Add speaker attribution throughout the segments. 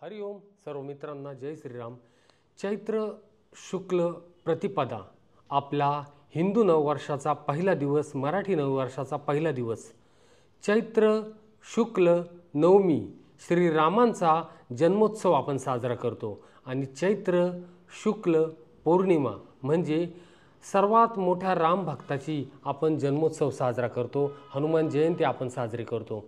Speaker 1: हरिओम सर्व मित्रांना जय श्रीराम। चैत्र शुक्ल प्रतिपदा आपला हिंदू नववर्षाचा पहिला दिवस, मराठी नववर्षाचा पहिला दिवस। चैत्र शुक्ल नवमी श्रीरामांचा जन्मोत्सव आपण साजरा करतो आणि चैत्र शुक्ल पौर्णिमा म्हणजे सर्वात मोठ्या राम भक्ताची आपण जन्मोत्सव साजरा करतो, हनुमान जयंती आपण साजरी करतो।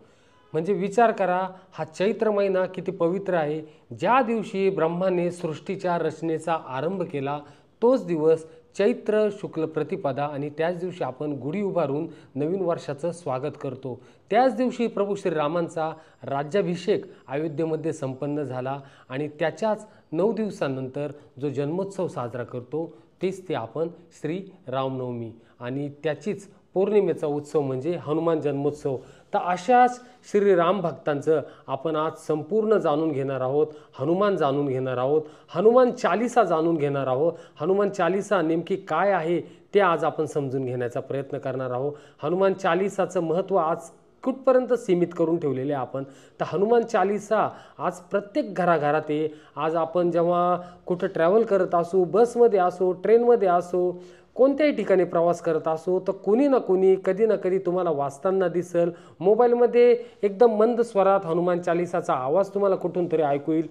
Speaker 1: म्हणजे विचार करा, हा चैत्र महिना किती पवित्र आहे। ज्या दिवशी ब्रह्माने सृष्टीच्या रचनेचा आरंभ केला तोच दिवस चैत्र शुक्ल प्रतिपदा आणि त्याच दिवशी आपण गुढी उभारून नवीन वर्षाचं स्वागत करतो। त्याच दिवशी प्रभू श्रीरामांचा राज्याभिषेक अयोध्येमध्ये संपन्न झाला आणि त्याच्याच 9 दिवसांनंतर जो जन्मोत्सव साजरा करतो तेच ते आपण श्री रामनवमी आणि त्याचीच पौर्णिमेचा उत्सव म्हणजे हनुमान जन्मोत्सव। तर अशाच श्रीराम भक्तांचं आपण आज संपूर्ण जाणून घेणार आहोत, हनुमान जाणून घेणार आहोत, हनुमान चालीसा जाणून घेणार आहोत। हनुमान चालीसा नेमकी काय आहे ते आज आपण समजून घेण्याचा प्रयत्न करणार आहोत। हनुमान चालीसाचं महत्त्व आज कुठपर्यंत सीमित करून ठेवलेले आपण, तर हनुमान चालीसा आज प्रत्येक घराघरात आहे। आज आपण जेव्हा कुठं ट्रॅव्हल करत असू, बसमध्ये असो, ट्रेनमध्ये असो, कोणत्याही ठिकाणी प्रवास करत असो, तर कोणी ना कोणी कधी ना कधी तुम्हाला वाचताना दिसेल। मोबाईलमध्ये एकदम मंद स्वरात हनुमान चालीसाचा आवाज तुम्हाला कुठून तरी ऐकू येईल।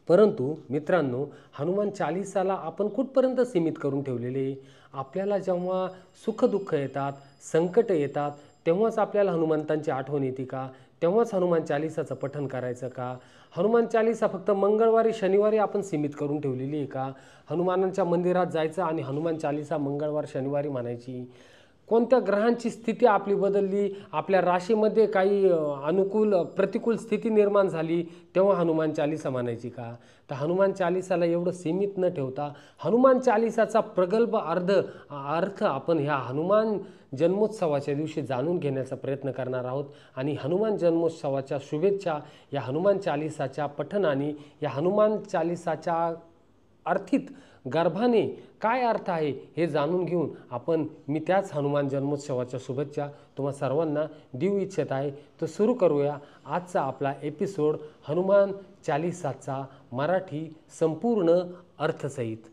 Speaker 1: परंतु मित्रांनो, हनुमान चालीसाला आपण कुठपर्यंत सीमित करून ठेवलेले? आपल्याला जेव्हा सुखदुःख येतात, संकट येतात, तेव्हाच आपल्याला हनुमंतांची आठवण येते का? तेव्हाच हनुमान चालीसाचं पठण करायचं का? हनुमान चालीसा फक्त मंगळवारी शनिवारी आपण सीमित करून ठेवलेली आहे का? हनुमानांच्या मंदिरात जायचं आणि हनुमान चालीसा मंगळवार शनिवारी म्हणायची? कोणत्या ग्रहांची स्थिती आपली बदलली, आपल्या राशीमध्ये काही अनुकूल प्रतिकूल स्थिती निर्माण झाली तेव्हा हनुमान चालीसा म्हणायची का? तर हनुमान चालीसाला एवढं सीमित न ठेवता हनुमान चालीसाचा प्रगल्भ अर्थ आपण ह्या हनुमान जन्मोत्सवाच्या दिवशी जाणून घेण्याचा प्रयत्न करणार आहोत। आणि हनुमान जन्मोत्सवाच्या शुभेच्छा या हनुमान चालीसाच्या पठणाने, या हनुमान चालीसाच्या अर्थित गर्भाने काय अर्थ आहे हे जाणून घेऊन मी त्याच हनुमान जन्मोत्सवाच्या शुभेच्छा तुम्हा सर्वांना देऊ इच्छित आहे। तर सुरू करूया आजचा आपला एपिसोड हनुमान चालीसाचा मराठी संपूर्ण अर्थसहित।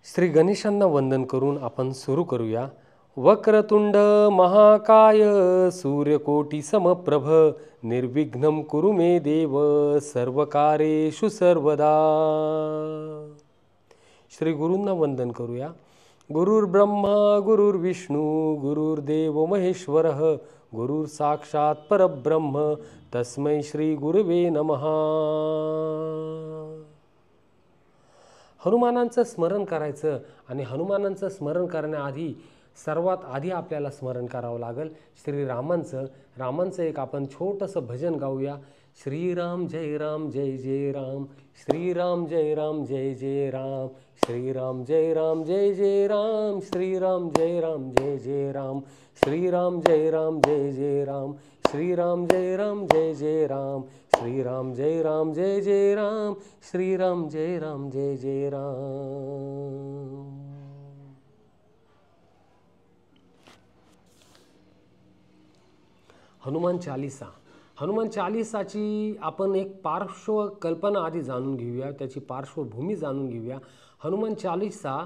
Speaker 1: श्री गणेशांना वंदन करून आपण सुरू करूया। वक्रतुंड महाकाय सूर्यकोटी समप्रभ निर्विघ्नं कुरु मे देव सर्वकार्येषु सर्वदा। श्री गुरूंना वंदन करूया। गुरुर्ब्रह्मा गुरुर्विष्णू गुरुर्देव महेश्वरः गुरुर साक्षात परब्रह्म तस्मै श्री गुरवे नमः। हनुमानांचं स्मरण करायचं आणि हनुमानांचं स्मरण करण्याआधी सर्वात आधी आपल्याला स्मरण करावं लागेल रामांचं एक आपण छोटंसं भजन गाऊया। श्रीराम जय राम जय जय राम, श्रीराम जय राम जय जय राम, श्रीराम जय राम जय जय राम, श्रीराम जय राम जय जय राम, श्रीराम जय राम जय जय राम, श्रीराम जय राम जय जय राम, श्रीराम जय राम जय जय राम, श्रीराम जय राम जय जय राम। हनुमान चालीसाची आपण एक पार्श्वकल्पना आधी जाणून घेऊया, त्याची पार्श्वभूमी जाणून घेऊया। हनुमान चालीसा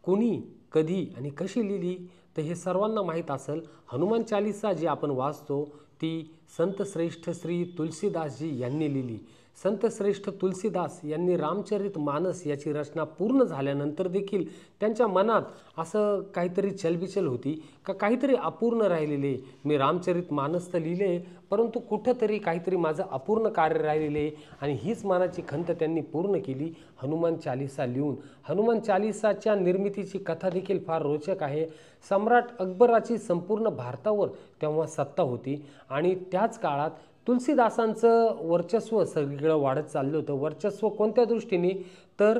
Speaker 1: कोणी, कधी आणि कशी लिहिली तर हे सर्वांना माहीत असेल। हनुमान चालीसा जी आपण वाचतो ती संत श्रेष्ठ श्री तुलसीदासजी यांनी लिहिली। संत श्रेष्ठ तुलसीदास यांनी रामचरित मानस याची रचना पूर्ण झाल्यानंतर देखील त्यांच्या मनात असं काहीतरी चलबिचल होती का काहीतरी अपूर्ण राहिलेले। मी रामचरित मानस तर लिहिले परंतु कुठंतरी काहीतरी माझं अपूर्ण कार्य राहिलेले आणि हीच मनाची खंत त्यांनी पूर्ण केली हनुमान चालीसा लिहून। हनुमान चालीसाच्या निर्मितीची कथा देखील फार रोचक आहे। सम्राट अकबराची संपूर्ण भारतावर तेव्हा सत्ता होती आणि त्याच काळात तुलसीदासांचं वर्चस्व सगळीकडे वाढत चाललं होतं। वर्चस्व कोणत्या दृष्टीने तर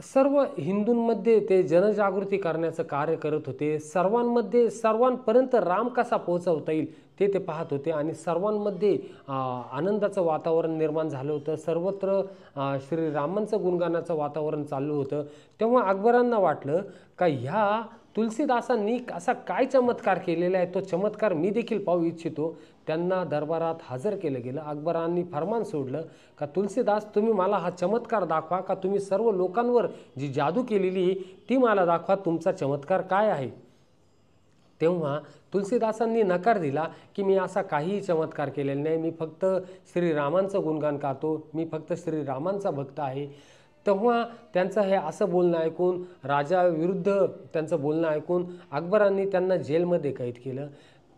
Speaker 1: सर्व हिंदूंमध्ये ते जनजागृती करण्याचं कार्य करत होते। सर्वांपर्यंत राम कसा पोहोचवता येईल ते पाहत होते आणि सर्वांमध्ये आनंदाचं वातावरण निर्माण झालं होतं। सर्वत्र श्रीरामांचं गुणगानाचं वातावरण चाललं होतं। तेव्हा अकबरांना वाटलं का ह्या तुलसीदासांनी असा काय चमत्कार केलेला आहे, तो चमत्कार मी देखील पाहू इच्छितो. त्यांना दरबारात हजर केलं गेलं. अकबरांनी फरमान सोडलं का तुलसीदास, तुम्ही मला हा चमत्कार दाखवा, का तुम्ही सर्व लोकांवर जी जादू केलेली ती मला दाखवा, तुमचा चमत्कार काय आहे. तेव्हा तुलसीदासांनी नकार दिला की मी असा काहीही चमत्कार केलेला नाही, मी फक्त श्रीरामांचं गुणगान गातो, मी फक्त श्रीरामांचा भक्त आहे. तेव्हा त्यांचं हे असं बोलणं ऐकून, राजाविरुद्ध त्यांचं बोलणं ऐकून अकबरांनी त्यांना जेलमध्ये कैद केलं.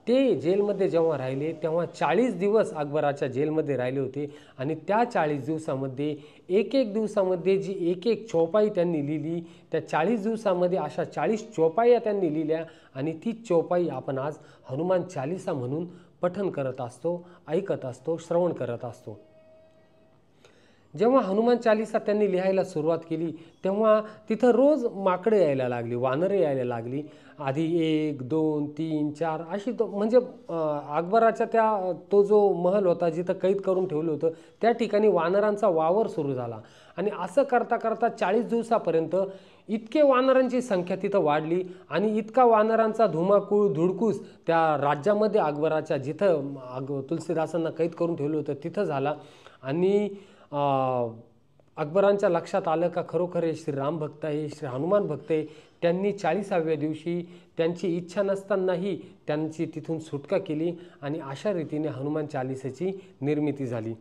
Speaker 1: ते जेलमध्ये जेव्हा राहिले तेव्हा 40 दिवस अकबराच्या जेलमध्ये राहिले होते. आणि त्या 40 दिवसामध्ये एक दिवसामध्ये जी एक चौपाई त्यांनी लिहिली, त्या 40 दिवसामध्ये अशा 40 चौपाया त्यांनी लिहिल्या. आणि ती चौपाई आपण आज हनुमान चालीसा म्हणून पठण करत असतो, ऐकत असतो, श्रवण करत असतो. जेव्हा हनुमान चालीसा त्यांनी लिहायला सुरुवात केली तेव्हा तिथं रोज माकडे यायला लागली, वानरे यायला लागली. आधी 1, 2, 3, 4 अशी म्हणजे अकबराच्या तो जो महल होता जिथं कैद करून ठेवलं होतं त्या ठिकाणी वानरांचा वावर सुरू झाला. आणि असं करता करता 40 दिवसापर्यंत इतके वानरांची संख्या तिथं वाढली आणि इतका वानरांचा धुमाकूळ धुडकूस त्या राज्यामध्ये अकबराच्या जिथं तुलसीदासांना कैद करून ठेवलं होतं तिथं झाला. आणि अकबरांच्या लक्षात आलं का खरोखर हे श्रीराम भक्त आहे, श्री हनुमान भक्त आहे. त्यांनी 40व्या दिवशी त्यांची इच्छा नसतानाही त्यांची तिथून सुटका केली आणि अशा रीतीने हनुमान चालीसाची निर्मिती झाली.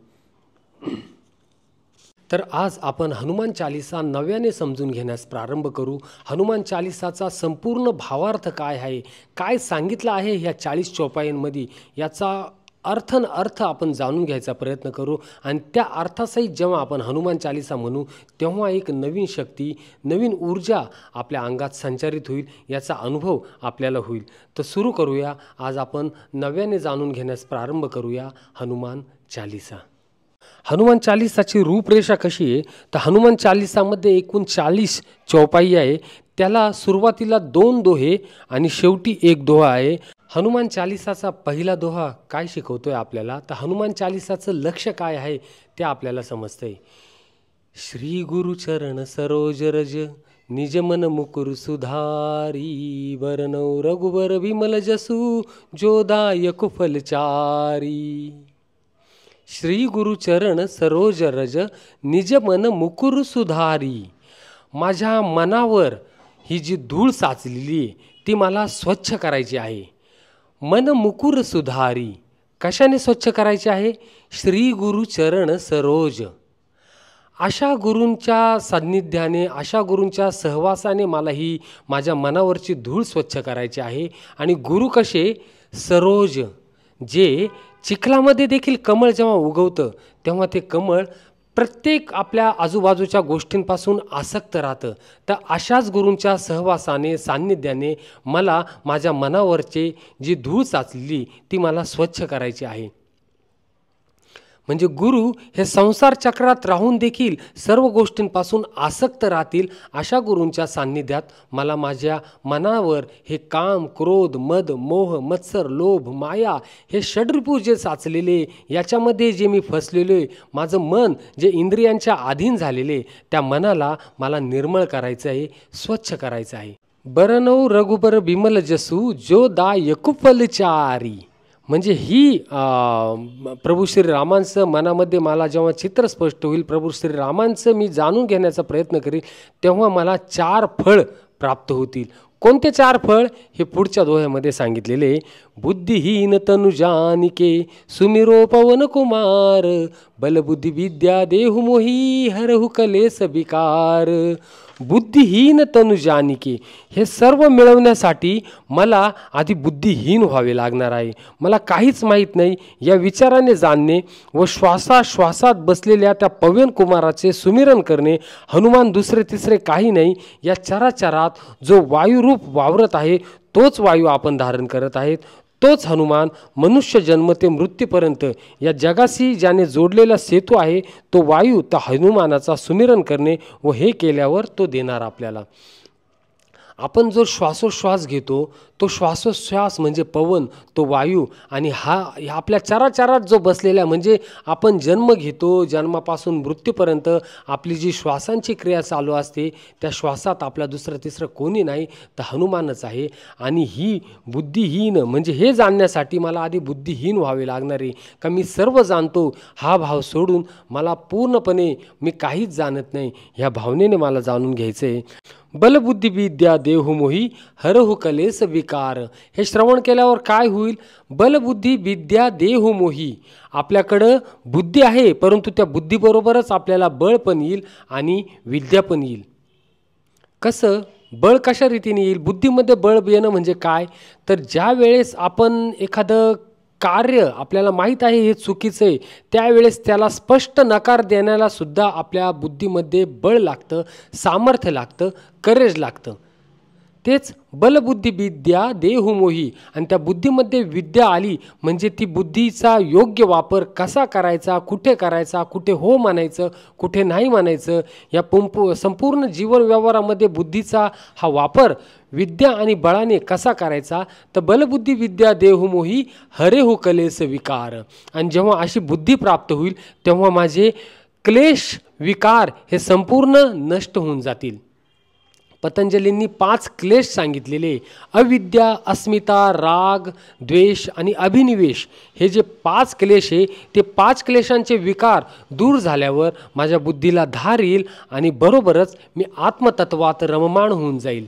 Speaker 1: तर आज आपण हनुमान चालीसा नव्याने समजून घेण्यास प्रारंभ करू. हनुमान चालीसाचा संपूर्ण भावार्थ काय आहे, काय सांगितलं आहे ह्या 40 चौपायांमध्ये, याचा अर्थ आपण जाणून घ्यायचा प्रयत्न करू. आणि त्या अर्थासहित जेव्हा आपण हनुमान चालीसा म्हणू तेव्हा एक नवीन शक्ती, नवीन ऊर्जा आपल्या अंगात संचारित होईल, याचा अनुभव आपल्याला होईल. तर सुरू करूया. आज आपण नव्याने जाणून घेण्यास प्रारंभ करूया हनुमान चालीसा. हनुमान चालीसाची रूपरेषा कशी आहे तर हनुमान चालीसामध्ये एकूण 40 चौपाई आहे. त्याला सुरुवातीला 2 दोहे आणि शेवटी 1 दोहा आहे. हनुमान चालीसाचा पहिला दोहा काय शिकवतोय आपल्याला तर हनुमान चालीसाचं लक्ष काय आहे ते आपल्याला समजतंय. श्री गुरु चरण सरोज रज निज मन मुकुर सुधारी वरनौ रघुबर विमल जसु जोदायक फलचारी. श्री गुरु चरण सरोज रज निज मन मुकुर सुधारी. माझ्या मनावर ही जी धूळ साचलेली ती मला स्वच्छ करायची आहे. मन मुकुर सुधारी, कशाने स्वच्छ करायचे आहे? श्री गुरु चरण सरोज. अशा गुरूंच्या सान्निध्याने, अशा गुरूंच्या सहवासाने मला ही माझ्या मनावरची धूळ स्वच्छ करायची आहे. आणि गुरु कसे? सरोज, जे चिखलामध्ये देखील कमळ जेव्हा उगवतं तेव्हा ते कमळ प्रत्येक आपल्या आजूबाजूच्या गोष्टींपासून आसक्त राहतं. तर अशाच गुरूंच्या सहवासाने, सान्निध्याने मला माझ्या मनावरचे जी धूळ साचलेली ती मला स्वच्छ करायची आहे. म्हणजे गुरु हे संसार चक्रात राहून देखील सर्व गोष्टींपासून आसक्त राहतील. अशा गुरूंच्या सान्निध्यात मला माझ्या मनावर हे काम, क्रोध, मद, मोह, मत्सर, लोभ, माया हे षड्रिपू जे साचलेले, याच्यामध्ये जे मी फसलेलो आहे, माझं मन जे इंद्रियांच्या अधीन झालेले, त्या मनाला मला निर्मळ करायचं आहे, स्वच्छ करायचं आहे. बरनौ रघुबर बिमल जसू जो दायक फलचारी. म्हणजे ही प्रभू श्रीरामांचं मनामध्ये मला जेव्हा चित्र स्पष्ट होईल, प्रभू श्रीरामांचं मी जाणून घेण्याचा प्रयत्न करील, तेव्हा मला 4 फळ प्राप्त होतील. कोणते 4 फळ हे पुढच्या दोह्यामध्ये सांगितलेले. बुद्धिहीन तनु जानिके सुमिरो पवन कुमार बलबुद्धी विद्या देहु मोही हरहु कलेस विकार. बुद्धिहीन तनु जानिके, हे सर्व मिळवण्यासाठी मला आधी बुद्धिहीन व्हावे लागणार आहे. मला काहीच माहीत नाही या विचाराने जाणणे व श्वासाश्वासात बसलेल्या त्या पवन कुमाराचे सुमिरन करणे. हनुमान दुसरे तिसरे काही नाही. या चराचरात जो वायुरूप वावरत आहे तोच वायू आपण धारण करत आहेत. तोच हनुमान मनुष्य जन्म ते मृत्यूपर्यंत या जगाशी ज्याने जोडलेला सेतू आहे तो वायू, त्या हनुमानाचा सुमिरन करणे व हे केल्यावर तो देणार आपल्याला. आपण जो श्वासोश्वास घेतो तो श्वासोश्वास म्हणजे पवन, तो वायू, आणि हा आपल्या चराचरात जो बसलेला म्हणजे आपण जन्म घेतो, जन्मापासून मृत्यूपर्यंत आपली जी श्वासांची क्रिया चालू असते, त्या श्वासात आपला दुसरं तिसरं कोणी नाही तर हनुमानच आहे. आणि ही बुद्धिहीन म्हणजे हे जाणण्यासाठी मला आधी बुद्धिहीन व्हावे लागणार आहे का मी सर्व जाणतो हा भाव सोडून मला पूर्णपणे मी काहीच जाणत नाही ह्या भावनेने मला जाणून घ्यायचं आहे. बलबुद्धी विद्या देहु मोही हरहु कलेस विकार. हे श्रवण केल्यावर काय होईल? बलबुद्धी विद्या देहु मोही. आपल्याकडं बुद्धी आहे, परंतु त्या बुद्धीबरोबरच आपल्याला बळ पण येईल आणि विद्या पण येईल. कसं बळ कशा रीतीने येईल? बुद्धीमध्ये बळ येणं म्हणजे काय? तर ज्या वेळेस आपण एखादं कार्य आपल्याला माहीत आहे हे चुकीचं आहे, त्यावेळेस त्याला स्पष्ट नकार देण्याला सुद्धा आपल्या बुद्धीमध्ये बळ लागतं, सामर्थ्य लागतं, करेज लागतं. तेच बलबुद्धी विद्या देहु मोही. आणि त्या बुद्धीमध्ये विद्या आली म्हणजे ती बुद्धीचा योग्य वापर कसा करायचा, कुठे हो म्हणायचं, कुठे नाही म्हणायचं, या संपूर्ण जीवन व्यवहारामध्ये बुद्धीचा हा वापर विद्या आणि बळाने कसा करायचा. तर बलबुद्धी विद्या देहु मोही हरेहु कलेस विकार. आणि जेव्हा अशी बुद्धी प्राप्त होईल तेव्हा माझे क्लेश विकार हे संपूर्ण नष्ट होऊन जातील. पतंजलींनी 5 क्लेश सांगितलेले, अविद्या, अस्मिता, राग, द्वेष आणि अभिनिवेश. हे जे 5 क्लेश आहे ते 5 क्लेशांचे विकार दूर झाल्यावर माझ्या बुद्धीला धार येईल आणि बरोबरच मी आत्मतत्वात रममाण होऊन जाईल.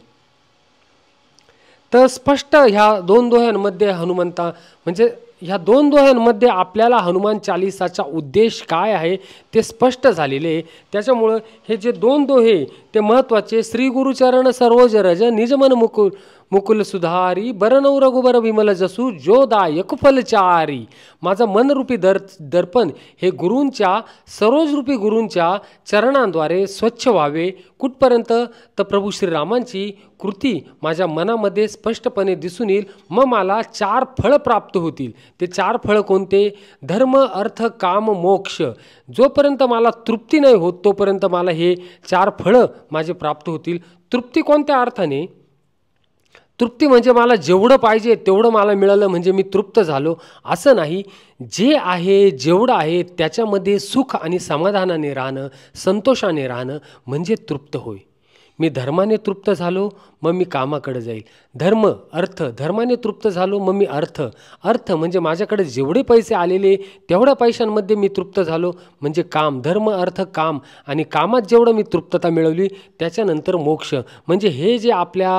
Speaker 1: तर स्पष्ट ह्या 2 दोह्यांमध्ये हनुमंता म्हणजे ह्या 2 दोह्यांमध्ये आपल्याला हनुमान चालिसाचा उद्देश काय आहे ते स्पष्ट झालेले. त्याच्यामुळं हे जे 2 दोहे ते महत्त्वाचे. श्री गुरुचरण सरोज रज निजमन मुकुल सुधारी बरनौ रघुबर विमल जसू जोदायक फलचारी. माझं मनरूपी दर्पण हे गुरूंच्या सरोजरूपी गुरूंच्या चरणांद्वारे स्वच्छ व्हावे. कुठपर्यंत? तर प्रभू श्रीरामांची कृती माझ्या मनामध्ये स्पष्टपणे दिसून येईल. मग मला 4 फळं प्राप्त होतील. ते 4 फळं कोणते? धर्म, अर्थ, काम, मोक्ष. जोपर्यंत मला तृप्ती नाही होत तोपर्यंत मला हे 4 फळं माझे प्राप्त होतील. तृप्ती कोणत्या अर्थाने? तृप्ती म्हणजे मला जेवढं पाहिजे तेवढं मला मिळालं म्हणजे मी तृप्त झालो असं नाही. जे आहे जेवढं आहे त्याच्यामध्ये सुख आणि समाधानाने राहणं, संतोषाने राहणं म्हणजे तृप्त होय. मी धर्माने तृप्त झालो मग मी कामाकडे जाईल. धर्म अर्थ, धर्माने तृप्त झालो मग मी अर्थ म्हणजे माझ्याकडे जेवढे पैसे आलेले तेवढ्या पैशांमध्ये मी तृप्त झालो म्हणजे काम. धर्म अर्थ काम, आणि कामात जेवढं मी तृप्तता मिळवली त्याच्यानंतर मोक्ष. म्हणजे हे जे आपल्या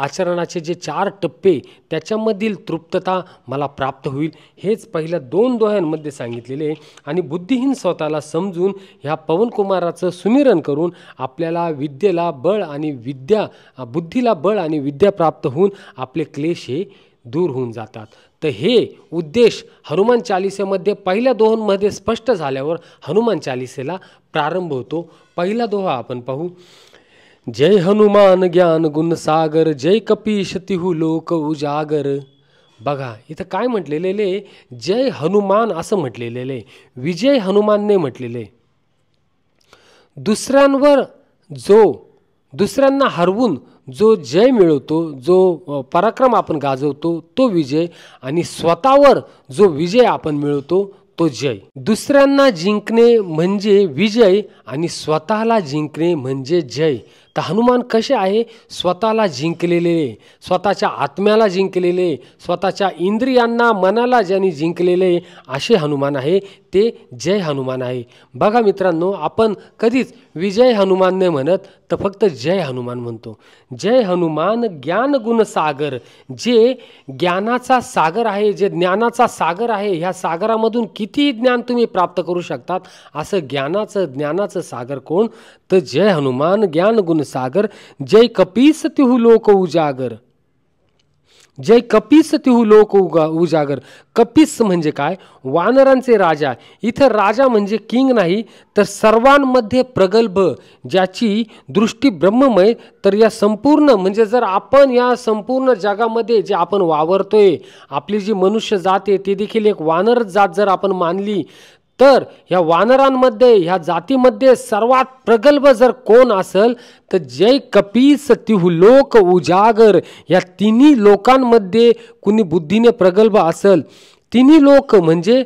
Speaker 1: आचरणाचे जे 4 टप्पे त्याच्यामधील तृप्तता मला प्राप्त होईल. हेच पहिल्या 2 दोह्यांमध्ये सांगितलेले. आणि बुद्धिहीन स्वतःला समजून ह्या पवनकुमाराचं सुमिरन करून आपल्याला विद्येला बळ आणि बुद्धीला बळ आणि विद्या प्राप्त होऊन आपले क्लेश हे दूर होऊन जातात. तर हे उद्देश हनुमान चालिसेमध्ये पहिल्या दोहोंमध्ये स्पष्ट झाल्यावर हनुमान चालिसेला प्रारंभ होतो. पहिला दोहा आपण पाहू. जय हनुमान ज्ञान गुण सागर जय कपीश तिहू लोक उजागर. बघा इथं काय म्हटलेले? जय हनुमान असं म्हटलेले, विजय हनुमानने म्हटलेले. दुसऱ्यांना हरवून जो जय मिळवतो, जो पराक्रम आपण गाजवतो तो विजय, आणि स्वतःवर जो विजय आपण मिळवतो तो जय. दुसऱ्यांना जिंकणे म्हणजे विजय आणि स्वतःला जिंकणे म्हणजे जय. तर हनुमान कसे आहे? स्वतःला जिंकलेले, स्वतःच्या आत्म्याला जिंकलेले, स्वतःच्या इंद्रियांना मनाला ज्यांनी जिंकलेले असे हनुमान आहे ते जय हनुमान आहे. बघा मित्रांनो, आपण कधीच विजय हनुमान नाही म्हणत तर फक्त जय हनुमान म्हणतो. जय हनुमान ज्ञान गुण सागर. जे ज्ञानाचा सागर आहे, जे ज्ञानाचा सागर आहे, ह्या सागरामधून किती ज्ञान तुम्ही प्राप्त करू शकतात असं ज्ञानाचं सागर कोण? तर जय हनुमान ज्ञान गुण सागर जय कपीस तिहू लोक उजागर. जय कपीस तिहू लोक उजागर. कपीस म्हणजे काय? वानरांचे राजा. इथं राजा म्हणजे किंग नाही तर सर्वांमध्ये प्रगल्भ, ज्याची दृष्टी ब्रह्ममय. तर या संपूर्ण म्हणजे जर आपण या संपूर्ण जगामध्ये जे आपण वावरतोय, आपली जी मनुष्य जात आहे ती देखील एक वानर जात जर आपण मानली तर ह्या वानरांमध्ये, ह्या जातीमध्ये सर्वात प्रगल्भ जर कोण असेल तर जय कपीस तिहू लोक उजागर, या तिन्ही लोकांमध्ये कुणी बुद्धीने प्रगल्भ असेल. तिन्ही लोक म्हणजे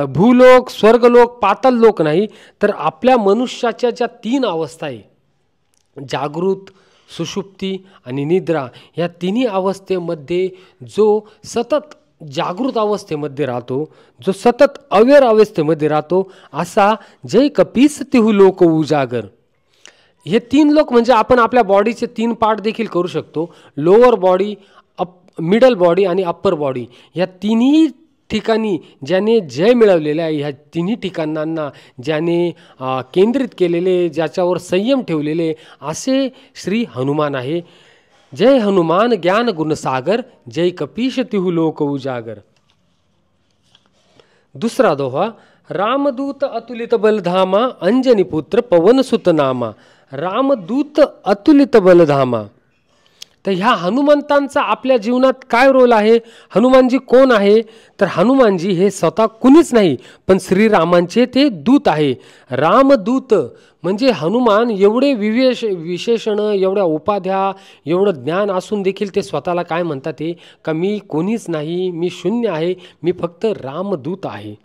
Speaker 1: भूलोक, स्वर्गलोक, पाताल लोक नाही, तर आपल्या मनुष्याच्या ज्या 3 अवस्था आहे, जागृत, सुषुप्ती आणि निद्रा, या तिन्ही अवस्थेमध्ये जो सतत जागृत अवस्थेमध्ये राहतो, जो सतत अवेअर अवस्थेमध्ये राहतो, असा जय कपीस तिहू लोक उजागर. हे 3 लोक म्हणजे आपण आपल्या बॉडीचे 3 पार्ट देखील करू शकतो. लोअर बॉडी, मिडल बॉडी आणि अप्पर बॉडी. या तिन्ही ठिकाणी ज्याने जय मिळवलेले आहे, ह्या तिन्ही ठिकाणांना ज्याने केंद्रित केलेले, ज्याच्यावर संयम ठेवलेले, असे श्री हनुमान आहे. जय हनुमान ज्ञान गुणसागर, जय कपीश तिहू लोक उजागर. दुसरा दोहा, रामदूत अतुलित बलधामा, अंजनी पुत्र पवनसुत नामा. रामदूत अतुलित बलधामा. तर ह्या हनुमंतांचा आपल्या जीवनात काय रोल आहे? हनुमानजी कोण आहे? तर हनुमानजी हे स्वतः कुणीच नाही, पण श्रीरामांचे ते दूत आहे. रामदूत म्हणजे हनुमान एवढे विशेषण, एवढ्या उपाध्या, एवढं ज्ञान असून देखील ते स्वतःला काय म्हणतात ते, का मी कोणीच नाही, मी शून्य आहे, मी फक्त रामदूत आहे.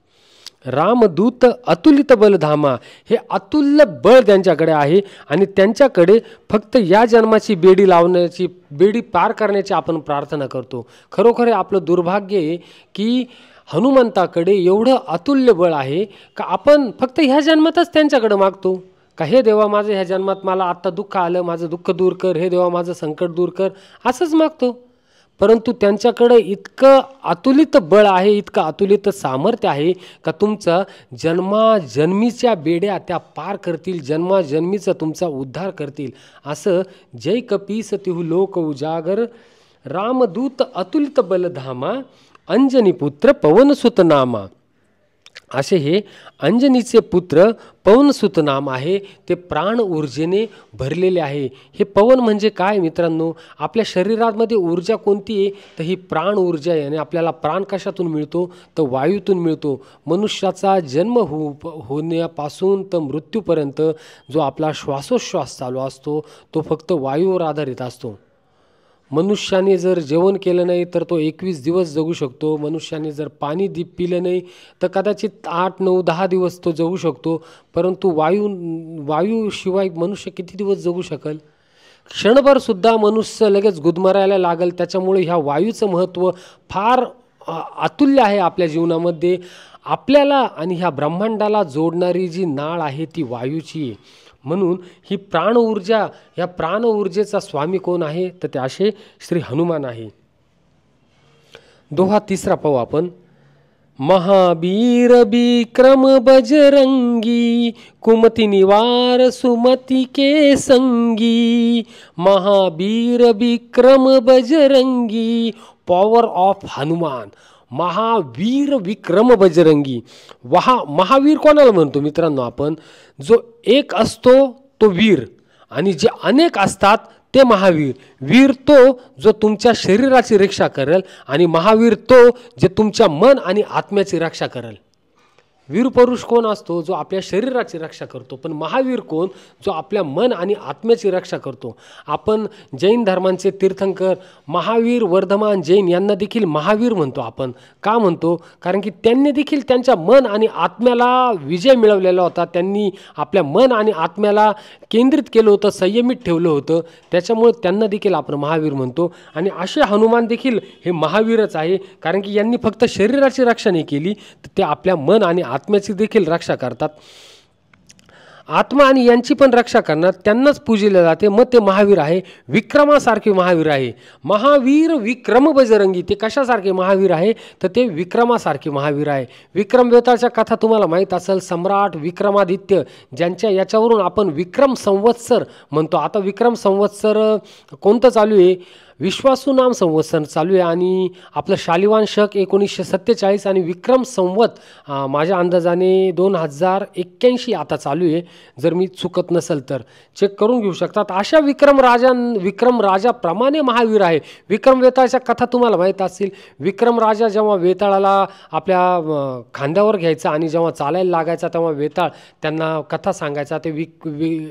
Speaker 1: रामदूत अतुलित बलधामा, हे अतुल्य बळ त्यांच्याकडे आहे आणि त्यांच्याकडे फक्त या जन्माची बेडी लावण्याची, बेडी पार करण्याची आपण प्रार्थना करतो. खरोखर आपलं दुर्भाग्य आहे की हनुमंताकडे एवढं अतुल्य बळ आहे का आपण फक्त ह्या जन्मातच त्यांच्याकडे मागतो का, हे देवा माझं ह्या जन्मात मला आत्ता दुःख आलं, माझं दुःख दूर कर, हे देवा माझं संकट दूर कर, असंच मागतो. परंतु त्यांच्याकडे इतकं अतुलित बळ आहे, इतकं अतुलित सामर्थ्य आहे का तुमचं जन्माजन्मीच्या बेड्या त्या पार करतील, जन्माजन्मीचा तुमचा उद्धार करतील. असं जय कपीस तिहू लोक उजागर, रामदूत अतुलित बलधामा, अंजनी पुत्र पवनसुत नामा. असे हे अंजनीचे पुत्र पवनसुत नाम आहे. ते प्राण ऊर्जेने भरलेले आहे. हे पवन म्हणजे काय मित्रांनो? आपल्या शरीरामध्ये ऊर्जा कोणती आहे? तर ही प्राण ऊर्जा आहे. आणि आपल्याला प्राण कशातून मिळतो? तर वायूतून मिळतो. मनुष्याचा जन्म होण्यापासून तर मृत्यूपर्यंत जो आपला श्वासोश्वास चालू असतो तो फक्त वायूवर आधारित असतो. मनुष्याने जर जेवण केलं नाही तर तो 21 दिवस जगू शकतो. मनुष्याने जर पाणी पिलं नाही तर कदाचित 8, 9, 10 दिवस तो जगू शकतो. परंतु वायूशिवाय मनुष्य किती दिवस जगू शकेल? क्षणभरसुद्धा मनुष्य लगेच गुदमरायला लागेल. त्याच्यामुळे ह्या वायूचं महत्त्व फार अतुल्य आहे आपल्या जीवनामध्ये. आपल्याला आणि ह्या ब्रह्मांडाला जोडणारी जी नाळ आहे ती वायूची आहे. म्हणून ही प्राण ऊर्जा, या प्राण ऊर्जेचा स्वामी कोण आहे? तर ते असे श्री हनुमान आहे. दोहा तिसरा पाहू आपण. महावीर विक्रम बजरंगी, कुमति निवार सुमति के संगी. महावीर विक्रम बजरंगी, पॉवर ऑफ हनुमान. महावीर विक्रम बजरंगी. महावीर कोणाला म्हणतो मित्रांनो आपण? जो एक असतो तो वीर, आणि जे अनेक असतात ते महावीर. वीर तो जो तुमच्या शरीराची रक्षा करेल, आणि महावीर तो जे तुमच्या मन आणि आत्म्याची रक्षा करेल. वीर पुरुष कोण असतो? जो आपल्या शरीराची रक्षा करतो. पण महावीर कोण? जो आपल्या मन आणि आत्म्याची रक्षा करतो. आपण जैन धर्मांचे तीर्थंकर महावीर वर्धमान जैन यांना देखील महावीर म्हणतो आपण. का म्हणतो? कारण की त्यांनी देखील त्यांच्या मन आणि आत्म्याला विजय मिळवलेला होता. त्यांनी आपल्या मन आणि आत्म्याला केंद्रित केलं होतं, संयमित ठेवलं होतं. त्याच्यामुळे त्यांना देखील आपण महावीर म्हणतो. आणि असे हनुमान देखील हे महावीरच आहे. कारण की यांनी फक्त शरीराची रक्षा नाही केली, तर ते आपल्या मन आणि आत्म्याची देखील रक्षा करतात. आत्मा आणि यांची पण रक्षा करणार, त्यांनाच पूजले जाते. मग ते महावीर आहे. विक्रमासारखे महावीर आहे. महावीर विक्रम बजरंगी. ते कशासारखे महावीर आहे? तर ते विक्रमासारखे महावीर आहे. विक्रम बेताळच्या कथा तुम्हाला माहीत असेल. सम्राट विक्रमादित्य ज्यांच्या याच्यावरून आपण विक्रम संवत्सर म्हणतो. आता विक्रम संवत्सर कोणतं चालू आहे? विश्वासू नाम संवत्सर चालू आहे आणि आपलं शालिवान शक 1947 आणि विक्रम संवत माझ्या अंदाजाने 2081 आता चालू आहे, जर मी चुकत नसेल तर चेक करून घेऊ शकतात. अशा विक्रम राजाप्रमाणे महावीर आहे. विक्रम वेताळच्या कथा तुम्हाला माहीत असतील. विक्रम राजा जेव्हा वेताळाला आपल्या खांद्यावर घ्यायचा आणि जेव्हा चालायला लागायचा तेव्हा वेताळ त्यांना कथा सांगायचा. ते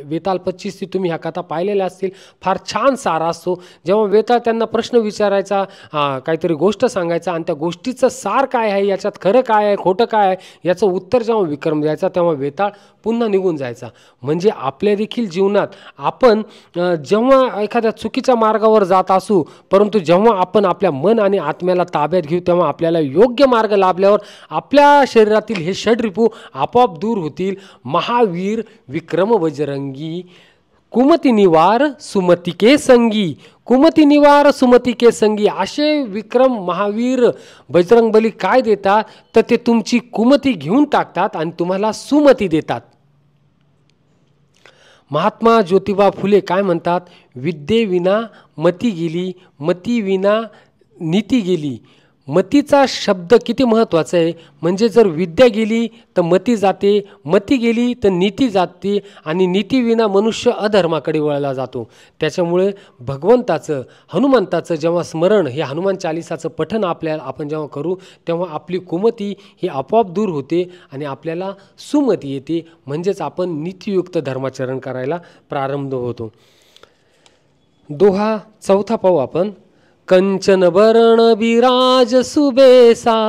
Speaker 1: वेताळ 25 तुम्ही ह्या कथा पाहिलेल्या असतील. फार छान सारा असतो. जेव्हा वेताळ त्यांना प्रश्न विचारायचा, काहीतरी गोष्ट सांगायचा आणि त्या गोष्टीचं सार काय आहे, याच्यात खरं काय आहे खोटं काय आहे याचं उत्तर जेव्हा विक्रम द्यायचा तेव्हा वेताळ पुन्हा निघून जायचा. म्हणजे आपल्या देखील जीवनात आपण जेव्हा एखाद्या चुकीच्या मार्गावर जात असू, परंतु जेव्हा आपण आपल्या मन आणि आत्म्याला ताब्यात घेऊ तेव्हा आपल्याला योग्य मार्ग लाभल्यावर आपल्या शरीरातील हे षड्रिपू आपोआप दूर होतील. महावीर विक्रम बजरंगी कुमती निवार सुमती के संगी, कुमती निवार सुमती के संगी. असे विक्रम महावीर बजरंगबली काय देतात तर ते तुमची कुमती घेऊन टाकतात आणि तुम्हाला सुमती देतात. महात्मा ज्योतिबा फुले काय म्हणतात, विद्येविना मती गेली, मती विना नीती गेली. मतीचा शब्द किती महत्त्वाचा आहे. म्हणजे जर विद्या गेली तर मती जाते, मती गेली तर नीती जाते आणि नीतीविना मनुष्य अधर्माकडे वळला जातो. त्याच्यामुळे भगवंताचं हनुमंताचं जेव्हा स्मरण, हे हनुमान चालिसाचं पठण आपण जेव्हा करू तेव्हा आपली कुमती ही आपोआप दूर होते आणि आपल्याला सुमती येते. म्हणजेच आपण नीतियुक्त धर्माचरण करायला प्रारंभ होतो. दोहा चौथा पाहू आपण. कंचन बरण बिराज सुबेसा,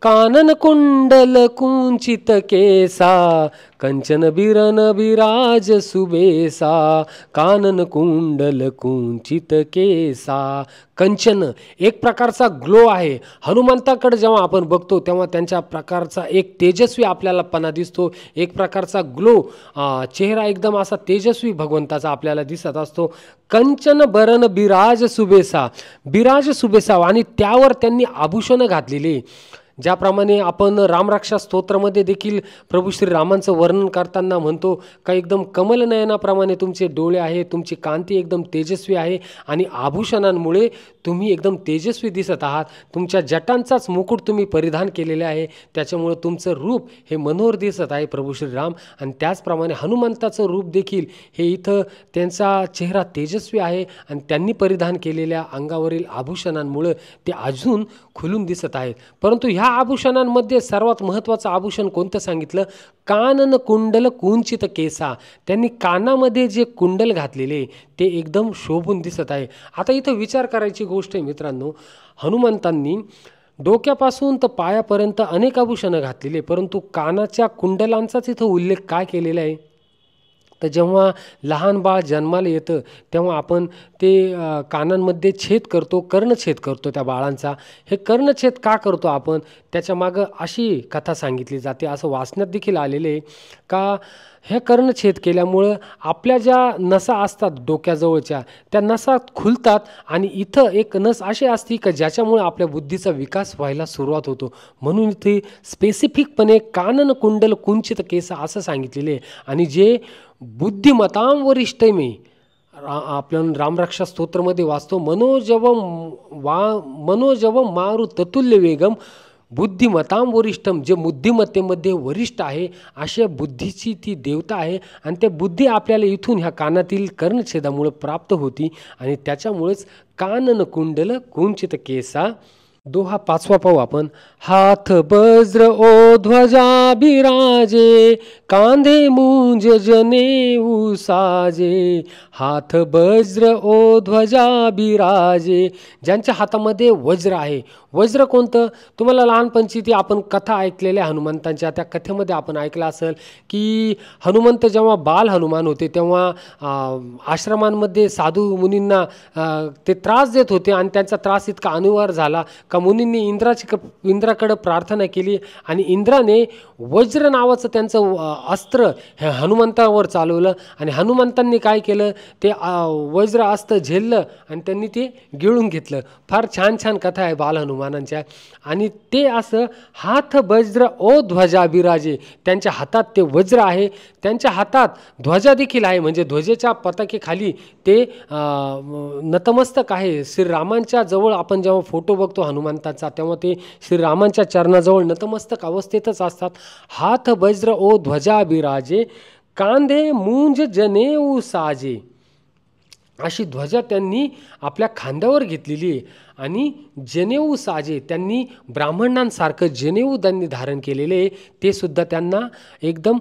Speaker 1: कानन कुंडल कुंचित केसा. कंचन बिरण बिराज सुबेसा, कानन कुंडल कुंचित केसा. कंचन एक प्रकारचा ग्लो आहे. हनुमंताकडे जेव्हा आपण बघतो तेव्हा त्यांच्या प्रकारचा एक तेजस्वी आपल्याला दिसतो. एक प्रकारचा ग्लो, चेहरा एकदम असा तेजस्वी भगवंताचा आपल्याला दिसत असतो. कंचन बरण बिराज सुबेसा, बिराज सुबेसा आणि त्यावर त्यांनी आभूषणं घातलेली. ज्याप्रमाणे आपण रामरक्षा स्तोत्रामध्ये देखील प्रभू श्रीरामांचं वर्णन करताना म्हणतो का एकदम कमलनयनाप्रमाणे तुमचे डोळे आहे, तुमची कांती एकदम तेजस्वी आहे आणि आभूषणांमुळे तुम्ही एकदम तेजस्वी दिसत आहात. तुमच्या जटांचाच मुकुट तुम्ही परिधान केलेले आहे, त्याच्यामुळे तुमचं रूप हे मनोहर दिसत आहे प्रभू श्रीराम. आणि त्याचप्रमाणे हनुमंताचं रूप देखील हे इथं त्यांचा चेहरा तेजस्वी आहे आणि त्यांनी परिधान केलेल्या अंगावरील आभूषणांमुळे ते अजून खुलून दिसत आहेत. परंतु ह्या आभूषणांमध्ये सर्वात महत्त्वाचं आभूषण कोणतं सांगितलं, कानन कुंडल कुंचित केसा. त्यांनी कानामध्ये जे कुंडल घातलेले ते एकदम शोभून दिसत आहे. आता इथं विचार करायची गोष्ट आहे मित्रांनो, हनुमंतांनी डोक्यापासून तर पायापर्यंत अनेक आभूषणं घातलेली, परंतु कानाच्या कुंडलांचाच इथं उल्लेख काय केलेला आहे. तर जेव्हा लहान बाळ जन्माला येतं तेव्हा आपण ते कानांमध्ये छेद करतो, कर्णछेद करतो त्या बाळांचा. हे कर्णछेद का करतो आपण, त्याच्यामागं अशी कथा सांगितली जाते, असं वाचण्यात देखील आलेले का हे कर्णछेद केल्यामुळं आपल्या ज्या नसा असतात डोक्याजवळच्या त्या नसा खुलतात आणि इथं एक नस अशी असते का ज्याच्यामुळे आपल्या बुद्धीचा विकास व्हायला सुरुवात होतो. म्हणून इथे स्पेसिफिकपणे कानन कुंडल कुंचित केस असं सांगितलेले आहे. आणि जे बुद्धिमतां वरिष्ठमे आपण रामरक्षा स्तोत्रमध्ये वाचतो, मनोजवम मारु ततुल्य वेगम बुद्धिमतां वरिष्ठम. जे बुद्धिमत्तेमध्ये वरिष्ठ आहे अशा बुद्धीची ती देवता आहे आणि त्या बुद्धी आपल्याला इथून ह्या कानातील कर्णछेदामुळे प्राप्त होती आणि त्याच्यामुळेच कानन कुंडल कुंचित केसा. दोहा पाचवा पाहू आपण. हाथ वज्र ओ ध्वजा बिराजे, कांधे मुंज जनेऊ साजे. हाथ वज्र ओ ध्वजा बिराजे. ज्यांच्या हातामध्ये वज्र आहे. वज्र कोणतं, तुम्हाला लहानपणची ती आपण कथा ऐकलेल्या हनुमंतांच्या, त्या कथेमध्ये आपण ऐकलं असेल की हनुमंत जेव्हा बाल हनुमान होते तेव्हा आश्रमांमध्ये साधू मुनींना ते त्रास देत होते आणि त्यांचा त्रास इतका अनिवार्य झाला का मुनींनी इंद्राकडे प्रार्थना केली आणि इंद्राने वज्र नावाचं त्यांचं अस्त्र हे हनुमंतावर चालवलं आणि हनुमंतांनी काय केलं, ते वज्र अस्त्र झेललं आणि त्यांनी ते गिळून घेतलं. फार छान छान कथा आहे बाल हनुमानांच्या. आणि ते असं हात वज्र ओ ध्वजा बिराजे, त्यांच्या हातात ते वज्र आहे, त्यांच्या हातात ध्वजा देखील आहे, म्हणजे ध्वजेच्या पताकेखाली ते नतमस्तक आहे. श्रीरामांच्या जवळ आपण जेव्हा फोटो बघतो हनुमंताचा तेव्हा ते श्रीरामांच्या चरणाजवळ नतमस्तक अवस्थेतच असतात. हात वज्र ओ ध्वजा बिराजे, कांधे मुंज जनेऊ साजे, अशी ध्वजा त्यांनी आपल्या खांद्यावर घेतलेली आहे. आणि जनेऊ साजे, त्यांनी ब्राह्मणांसारखं जनेऊ त्यांनी धारण केलेले आहे, ते सुद्धा त्यांना एकदम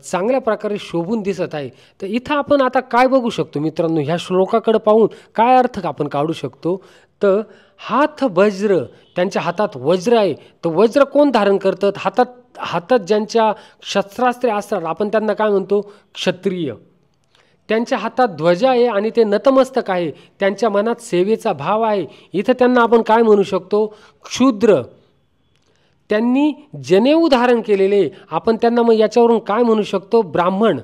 Speaker 1: चांगल्या प्रकारे शोभून दिसत आहे. तर इथं आपण आता काय बघू शकतो मित्रांनो, ह्या श्लोकाकडे पाहून काय अर्थ आपण काढू शकतो. तर हात वज्र, त्यांच्या हातात वज्र आहे. तर वज्र कोण धारण करतात? हातात ज्यांच्या शस्त्रास्त्रे असतात आपण त्यांना काय म्हणतो? क्षत्रिय. त्यांच्या हातात ध्वजा आहे आणि ते नतमस्तक आहे, त्यांच्या मनात सेवेचा भाव आहे. इथं त्यांना आपण काय म्हणू शकतो? क्षुद्र. त्यांनी जनेऊ धारण केलेले, आपण त्यांना मग याच्यावरून काय म्हणू शकतो? ब्राह्मण.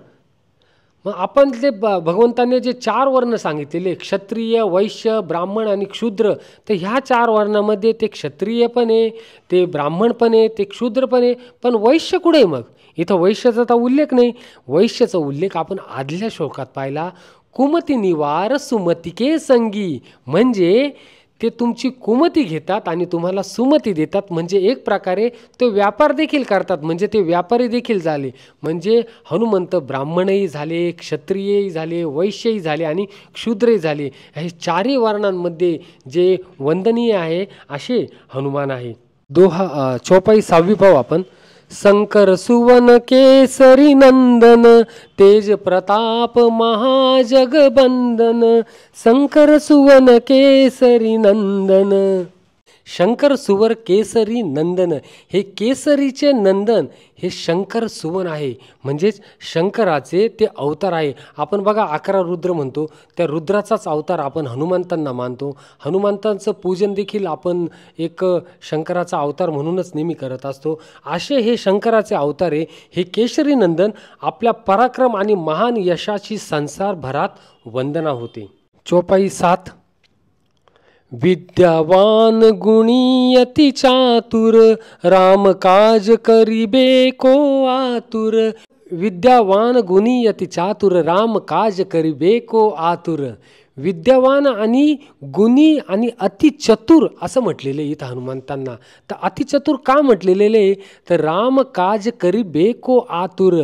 Speaker 1: मग आपण ते भगवंतांनी जे 4 वर्ण सांगितलेले, क्षत्रिय, वैश्य, ब्राह्मण आणि क्षुद्र, तर ह्या 4 वर्णामध्ये ते क्षत्रिय पण आहे, ते ब्राह्मण पण आहे, ते क्षुद्र पण आहे. पण वैश्य कुठे आहे? मग इथं वैश्याचा तर उल्लेख नाही. वैश्याचा उल्लेख आपण आदल्या श्लोकात पाहिला. कुमती निवार सुमतिके संगी, म्हणजे ते तुमची कुमती घेतात आणि तुम्हाला सुमती देतात. म्हणजे एक प्रकारे ते व्यापार देखील करतात, म्हणजे ते व्यापारी देखील झाले. म्हणजे हनुमंत ब्राह्मणही झाले, क्षत्रियही झाले, वैश्यही झाले आणि क्षुद्रही झाले. हे 4ही वर्णांमध्ये जे वंदनीय आहे असे हनुमान आहे. चौपाई 6वी पाहू आपण. शंकर सुवन केसरी नंदन, तेज प्रताप महाजगबंदन. शंकर सुवन केसरी नंदन, शंकर सुवर केसरी नंदन, हे केसरीचे नंदन हे शंकर सुवन आहे, म्हणजेच शंकराचे ते अवतार आहे. आपण बघा 11 रुद्र म्हणतो, त्या रुद्राचाच अवतार आपण हनुमंतांना मानतो. हनुमंतांचं पूजन देखील आपण एक शंकराचा अवतार म्हणूनच नेहमी करत असतो. असे हे शंकराचे अवतार आहे. हे केसरी नंदन आपल्या पराक्रम आणि महान यशाची संसारभरात वंदना होते. चौपाई 7. विद्यावान गुणी अति चातुर, राम काज करिबे को आतुर. विद्यावान गुणी अति चातुर, राम काज करिबे को आतुर. विद्यावान आणि गुणी आणि अति चतुर असं म्हटलेलं आहे इथं हनुमंतांना. तर अति चतुर का म्हटलेले आहे? तर राम काज करिबे को आतुर.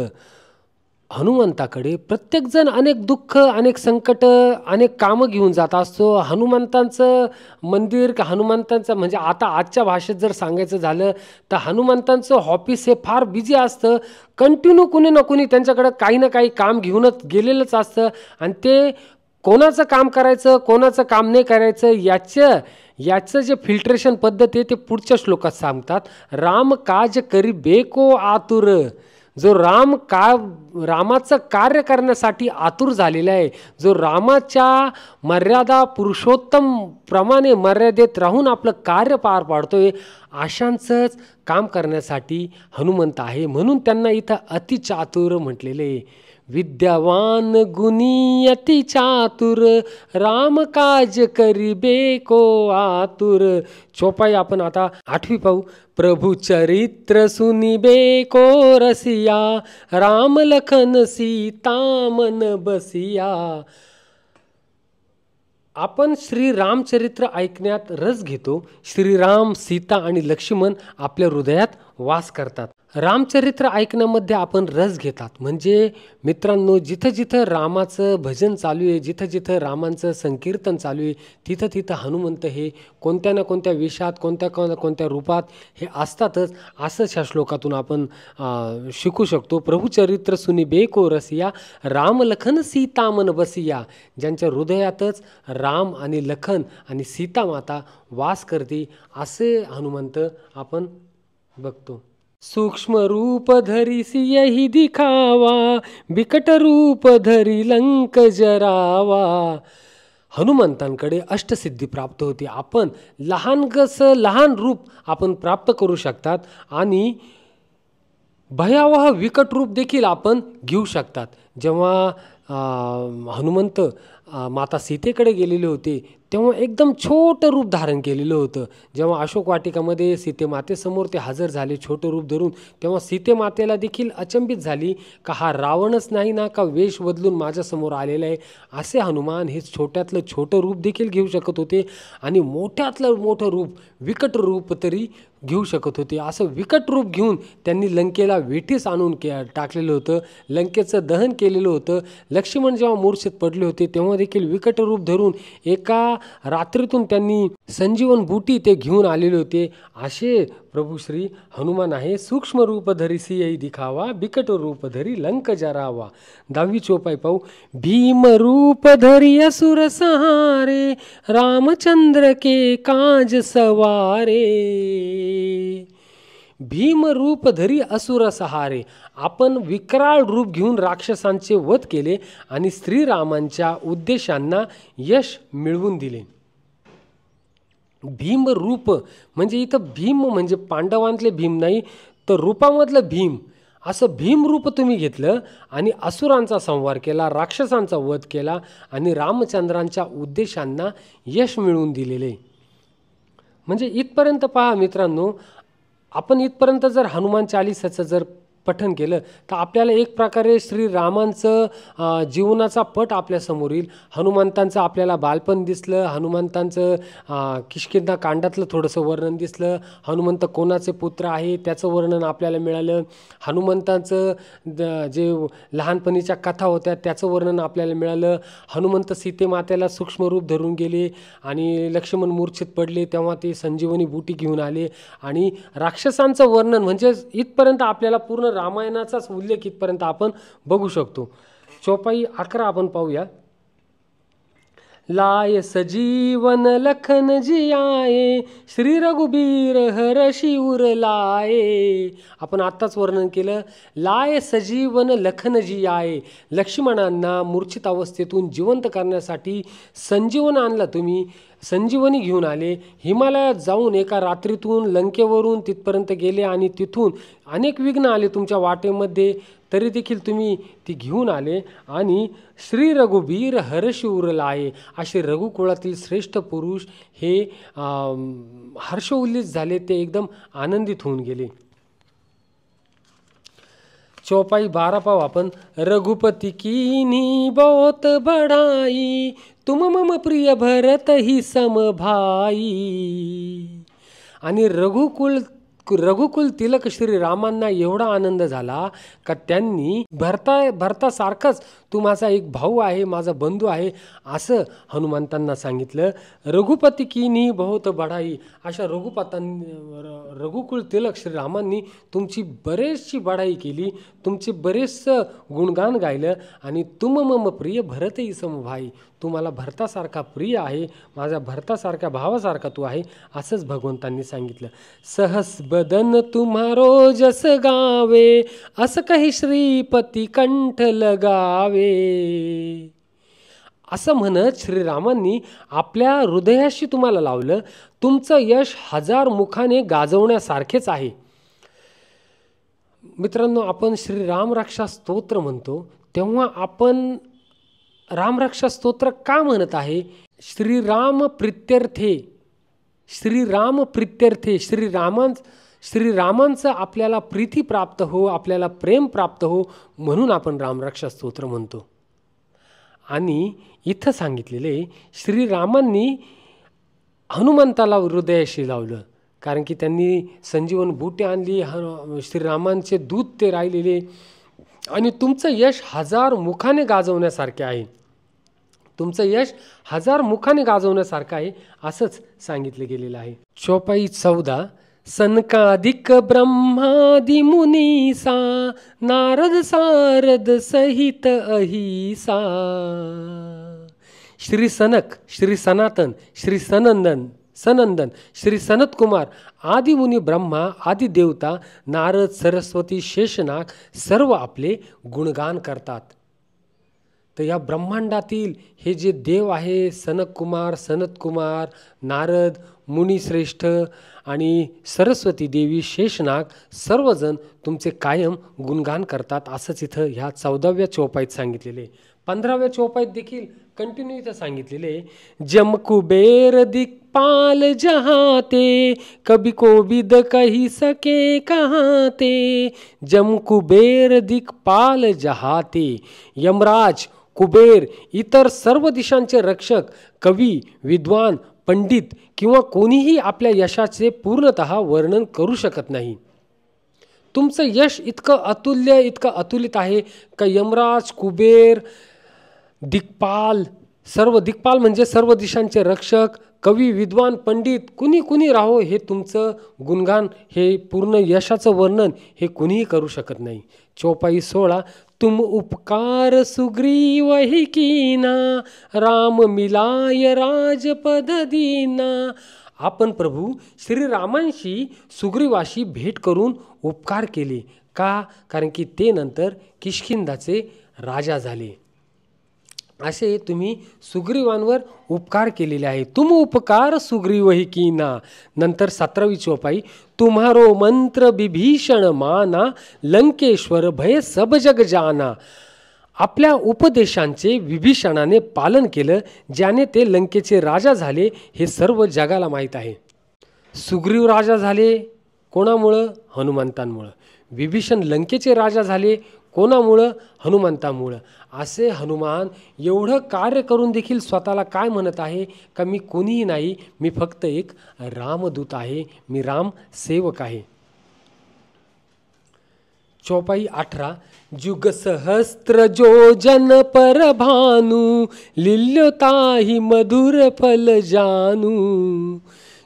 Speaker 1: हनुमंताकडे प्रत्येकजण अनेक दुःख, अनेक संकट, अनेक कामं घेऊन जात असतो. हनुमंतांचं मंदिर का हनुमंतांचं म्हणजे आता आजच्या भाषेत जर सांगायचं झालं तर हनुमंतांचं ऑफिस हे फार बिझी असतं. कंटिन्यू कुणी ना कुणी त्यांच्याकडं काही ना काही काम घेऊनच गेलेलंच असतं आणि ते कोणाचं काम करायचं कोणाचं काम नाही करायचं याचं जे फिल्ट्रेशन पद्धत आहे ते पुढच्या श्लोकात सांगतात. राम काज करिबे को आतुर. जो रामाचं कार्य करण्यासाठी आतुर झालेला आहे, जो रामाच्या मर्यादा पुरुषोत्तम प्रमाणे मर्यादेत राहून आपलं कार्य पार पाडतोय, अशांचंच काम करण्यासाठी हनुमंत आहे. म्हणून त्यांना इथं अतिचातुर म्हटलेले आहे. विद्यावान गुणी अति चातुर, राम काज करिबे को आतुर. चौपाई आपण आता 8वी पाहू. प्रभु चरित्र सुनिबे को रसिया, राम लखन सीता मन बसिया. आपण श्री रामचरित्र ऐकण्यात रस घेतो. श्रीराम, सीता आणि लक्ष्मण आपल्या हृदयात वास करतात. रामचरित्र ऐकण्यामध्ये आपण रस घेतात. म्हणजे मित्रांनो, जिथं जिथं रामाचं भजन चालू आहे, जिथं जिथं रामांचं संकीर्तन चालू आहे, तिथं तिथं हनुमंत हे कोणत्या ना कोणत्या वेशात, कोणत्या कोणत्या रूपात हे असतातच. असंच ह्या श्लोकातून आपण शिकू शकतो. प्रभुचरित्र सुनिबे को रसिया, राम लखन सीता मन बसिया. ज्यांच्या हृदयातच राम आणि लखन आणि सीता माता वास करते, असे हनुमंत आपण बघतो. सूक्ष्म रूप धरी सियहि दिखावा, बिकट रूप धरी लंक जरावा. हनुमंतांकडे अष्टसिद्धी प्राप्त होते. आपण लहान रूप आपण प्राप्त करू शकतात आणि भयावह विकट रूप देखील आपण घेऊ शकतात. जेव्हा हनुमंत माता सीतेकडे गेलेले होते तेव्हा एकदम छोटं रूप धारण केलेलं होतं. जेव्हा अशोक वाटिकामध्ये सीतेमातेसमोर ते हजर झाले छोटं रूप धरून, तेव्हा सीतेमातेला देखील अचंबित झाली का हा रावणच नाही ना, का वेश बदलून माझ्यासमोर आलेला आहे. असे हनुमान हे छोट्यातलं छोटं रूप देखील घेऊ शकत होते आणि मोठ्यातलं मोठं रूप, विकट रूप तरी घेऊ शकत होते. असं विकट रूप घेऊन त्यांनी लंकेला वेठीस आणून टाकलेलं होतं, लंकेचं दहन केलेलं होतं. लक्ष्मण जेव्हा मूर्छित पडले होते तेव्हा देखील विकट रूप धरून एका रात्रीतून त्यांनी संजीवन बूटी ते घेऊन आलेले होते. असे प्रभू श्री हनुमान आहे. सूक्ष्म रूप धरी सियई दिखावा, बिकट रूप धरी लंक जरावा. 10वी चौपाई पाहू. भीम रूप धरी असुर सहारे, रामचंद्र के काज सवारे. भीम रूप धरी असुर सहारे, आपण विकराळ रूप घेऊन राक्षसांचे वध केले आणि श्रीरामांच्या उद्देशांना यश मिळवून दिले. भीम रूप म्हणजे इथं भीम म्हणजे पांडवांतले भीम नाही तर रूपामधलं भीम. असं भीम रूप तुम्ही घेतलं आणि असुरांचा संहार केला, राक्षसांचा वध केला आणि रामचंद्रांच्या उद्देशांना यश मिळवून दिलेले. म्हणजे इथपर्यंत पहा मित्रांनो, आपण इथपर्यंत जर हनुमान चालीसाचं जर पठण केलं तर आपल्याला एक प्रकारे श्रीरामांचं जीवनाचा पट आपल्यासमोर येईल. हनुमंतांचं आपल्याला बालपण दिसलं, हनुमंतांचं किष्किंधा कांडातलं थोडंसं वर्णन दिसलं, हनुमंत कोणाचे पुत्र आहे त्याचं वर्णन आपल्याला मिळालं, हनुमंतांचं जे लहानपणीच्या कथा होत्या त्याचं वर्णन आपल्याला मिळालं. हनुमंत सीतेमातेला सूक्ष्म रूप धरून गेले आणि लक्ष्मण मूर्छित पडले तेव्हा ते संजीवनी बूटी घेऊन आले आणि राक्षसांचं वर्णन म्हणजे इथपर्यंत आपल्याला पूर्ण रामायणाचाच उल्लेख इथपर्यंत आपण बघू शकतो. चौपाई 11 आपण पाहूया. लाय सजीवन लखन जियाये, श्री रघुबीर हरषि उर लाये. आपण आत्ताच वर्णन केलं. लाय सजीवन लखन जियाये, लक्ष्मणांना मूर्छित अवस्थेतून जिवंत करण्यासाठी संजीवन आणला तुम्ही, संजीवनी घेऊन आले. हिमालयात जाऊन एका रात्रीतून लंकेवरून तिथपर्यंत गेले आणि तिथून अनेक विघ्न आले तुमच्या वाटेमध्ये, तरी देखील तुम्ही ती घेऊन आले आणि श्री रघुबीर हर्षि उर लाये, असे रघुकुळातील श्रेष्ठ पुरुष हे हर्षोल्लिस झाले, ते एकदम आनंदित होऊन गेले. चौपाई 12 पाहू आपण. रघुपति कीन्ही बहुत बड़ाई, तुम मम प्रिय भरत ही सम भाई. आणि रघुकुल तिलक श्रीरामांना एवढा आनंद झाला का त्यांनी भरतासारखाच तू माझा एक भाऊ आहे, माझा बंधू आहे असं हनुमंतांना सांगितलं. रघुपति कीन्ही बहुत बड़ाई, अशा रघुकुल तिलक श्रीरामांनी तुमची बरेचशी बढाई केली, तुमचे बरेचसं गुणगान गायलं आणि तुम मम प्रिय भरतही समभाई, तू मला भरतासारखा प्रिय आहे, माझ्या भरतासारख्या भावासारखा तू आहे असंच भगवंतांनी सांगितलं. सहस बदन तुम्हारो जस गावे, असं काही श्रीपती कंठ लगावे. असं म्हणत श्रीरामांनी आपल्या हृदयाशी तुम्हाला लावलं. तुमचं यश 1000 मुखाने गाजवण्यासारखेच आहे. मित्रांनो, आपण श्रीराम रक्षा स्तोत्र म्हणतो तेव्हा आपण रामरक्षा स्तोत्र का म्हणत आहे? श्रीराम प्रीत्यर्थे, श्रीरामांचं आपल्याला प्रीती प्राप्त हो, आपल्याला प्रेम प्राप्त हो म्हणून आपण रामरक्षा स्तोत्र म्हणतो. आणि इथं सांगितलेले श्रीरामांनी हनुमंताला हृदयाशी लावलं, कारण की त्यांनी संजीवन बूटी आणली, श्रीरामांचे दूत ते राहिलेले. आणि तुमचं यश 1000 मुखाने गाजवण्यासारखे आहे, तुमचं यश 1000 मुखाने गाजवण्यासारखं आहे असंच सांगितलं गेलेलं आहे. चौपाई 14. सनकादिक ब्रह्मादि मुनीसा, नारद सारद सहित अहिसा. श्री सनक, श्री सनातन, श्री सनंदन, श्री सनत कुमार आदि मुनी ब्रह्मा, आदि देवता, नारद, सरस्वती, शेषनाग सर्व आपले गुणगान करतात. तर या ब्रह्मांडातील हे जे देव आहे, सनतकुमार, नारद, मुनिश्रेष्ठ आणि सरस्वती देवी, शेषनाग सर्वजण तुमचे कायम गुणगान करतात, असंच इथं ह्या 14व्या चौपाईत सांगितलेले. 15व्या चौपाईत देखील कंटिन्यू इथं सांगितलेले, जम कुबेर दिक्पाल जहाँ ते, कभी कोबिद कही सके कहाँ ते. जम कुबेर दिक्पाल जहाँ ते, यमराज, कुबेर, इतर सर्व दिशांचे रक्षक, कवी, विद्वान, पंडित किंवा कोणीही आपल्या यशाचे पूर्णतः वर्णन करू शकत नाही. तुमचं यश इतकं अतुल्य, इतकं अतुलित आहे का यमराज, कुबेर, दिक्पाल, सर्व दिक्पाल म्हणजे सर्व दिशांचे रक्षक, कवी, विद्वान, पंडित, कुणी राहो, हे तुमचं गुणगान, हे पूर्ण यशाचं वर्णन हे कुणीही करू शकत नाही. चौपाई 16, तुम उपकार सुग्रीव ही कीना, राम मिलाय राजपद दीना. आपण प्रभू श्रीरामांशी, सुग्रीवाशी भेट करून उपकार केले. का? कारण की ते नंतर किष्किंधाचे राजा झाले. असे तुम्ही सुग्रीवांवर उपकार केलेले आहे. तुम उपकार सुग्रीव ही कीना. नंतर 17वी चौपाई, तुम्हारो मंत्र विभीषण माना, लंकेश्वर भय सब जग जाना. आपल्या उपदेशांचे विभीषणाने पालन केलं, ज्याने ते लंकेचे राजा झाले, हे सर्व जगाला माहीत आहे. सुग्रीव राजा झाले कोणामुळं? हनुमंतांमुळं. विभीषण लंकेचे राजा झाले कोणामुळं? हनुमंतामुळं. असे हनुमान एवढं कार्य करून देखील स्वतःला काय म्हणत आहे का मी कोणीही नाही, मी फक्त एक रामदूत आहे, मी राम सेवक आहे. चौपाई 18, जुग सहस्त्र जो जन पर भानु, लिल्योताही मधुर फल जानू.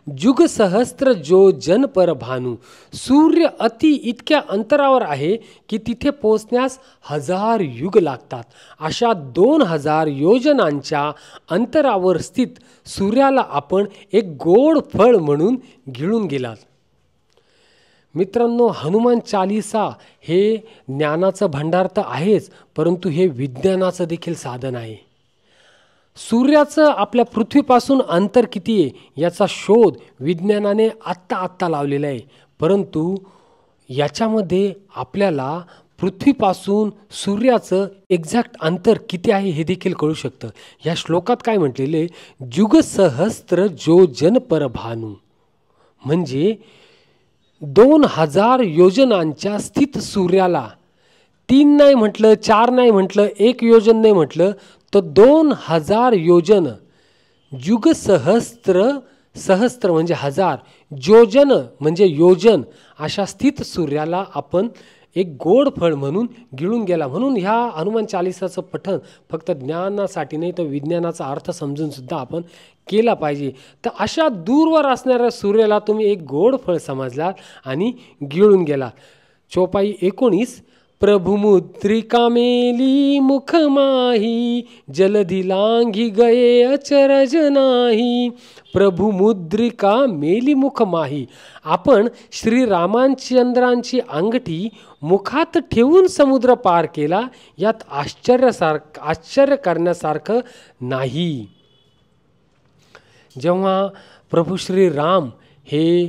Speaker 1: जुग सहस्त्र जो जन पर भानु. सूर्य अति इतक्या अंतरावर आहे की तिथे पोचण्यास 1000 युग लागतात. अशा 2000 योजनांच्या अंतरावर स्थित सूर्याला आपण एक गोड फळ म्हणून गिळून गेलात. मित्रांनो, हनुमान चालीसा हे ज्ञानाचं भंडार तर आहेच, परंतु हे विज्ञानाचं देखील साधन आहे. सूर्याचं आपल्या पृथ्वीपासून अंतर किती आहे याचा शोध विज्ञानाने आत्ता लावलेला आहे, परंतु याच्यामध्ये आपल्याला पृथ्वीपासून सूर्याचं एक्झॅक्ट अंतर किती आहे हे देखील कळू शकतं. या श्लोकात काय म्हटलेले, जुग सहस्त्र जो जन पर भानु, म्हणजे 2000 योजनांच्या स्थित सूर्याला, 3 नाही म्हटलं, 4 नाही म्हटलं, 1 योजन नाही म्हटलं, तर 2000 योजन. जुग सहस्त्र, सहस्त्र म्हणजे 1000, योजन म्हणजे योजन, अशा स्थित सूर्याला आपण एक गोड फळ म्हणून गिळून गेला. म्हणून ह्या हनुमान चालिसाचं पठण फक्त ज्ञानासाठी नाही तर विज्ञानाचा अर्थ समजून सुद्धा आपण केला पाहिजे. तर अशा दूरवर असणाऱ्या सूर्याला तुम्ही एक गोड फळ समजलात आणि गिळून गेला. चौपाई 19, प्रभुमुद्रिका मेली मुख माही, जलधि लांघी गये अचरज नाही. प्रभुमुद्रिका मेली मुख माही. आपण श्रीरामचंद्रांची अंगठी मुखात ठेवून समुद्र पार केला, यात आश्चर्य करण्यासारखं नाही. जेव्हा प्रभू श्रीराम हे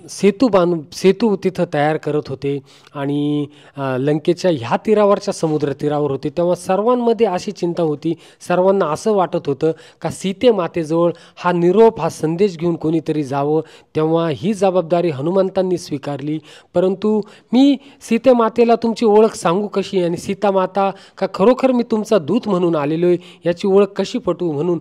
Speaker 1: सेतू तिथं तयार करत होते आणि लंकेच्या ह्या तीरावरच्या समुद्र तीरावर होते, तेव्हा सर्वांमध्ये अशी चिंता होती, सर्वांना असं वाटत होतं का सीते मातेजवळ हा निरोप, हा संदेश घेऊन कोणीतरी जावं. तेव्हा ही जबाबदारी हनुमंतांनी स्वीकारली. परंतु मी सीते मातेला तुमची ओळख सांगू कशी, आणि सीता माता का खरोखर मी तुमचा दूत म्हणून आलेलो आहे याची ओळख कशी पटवू, म्हणून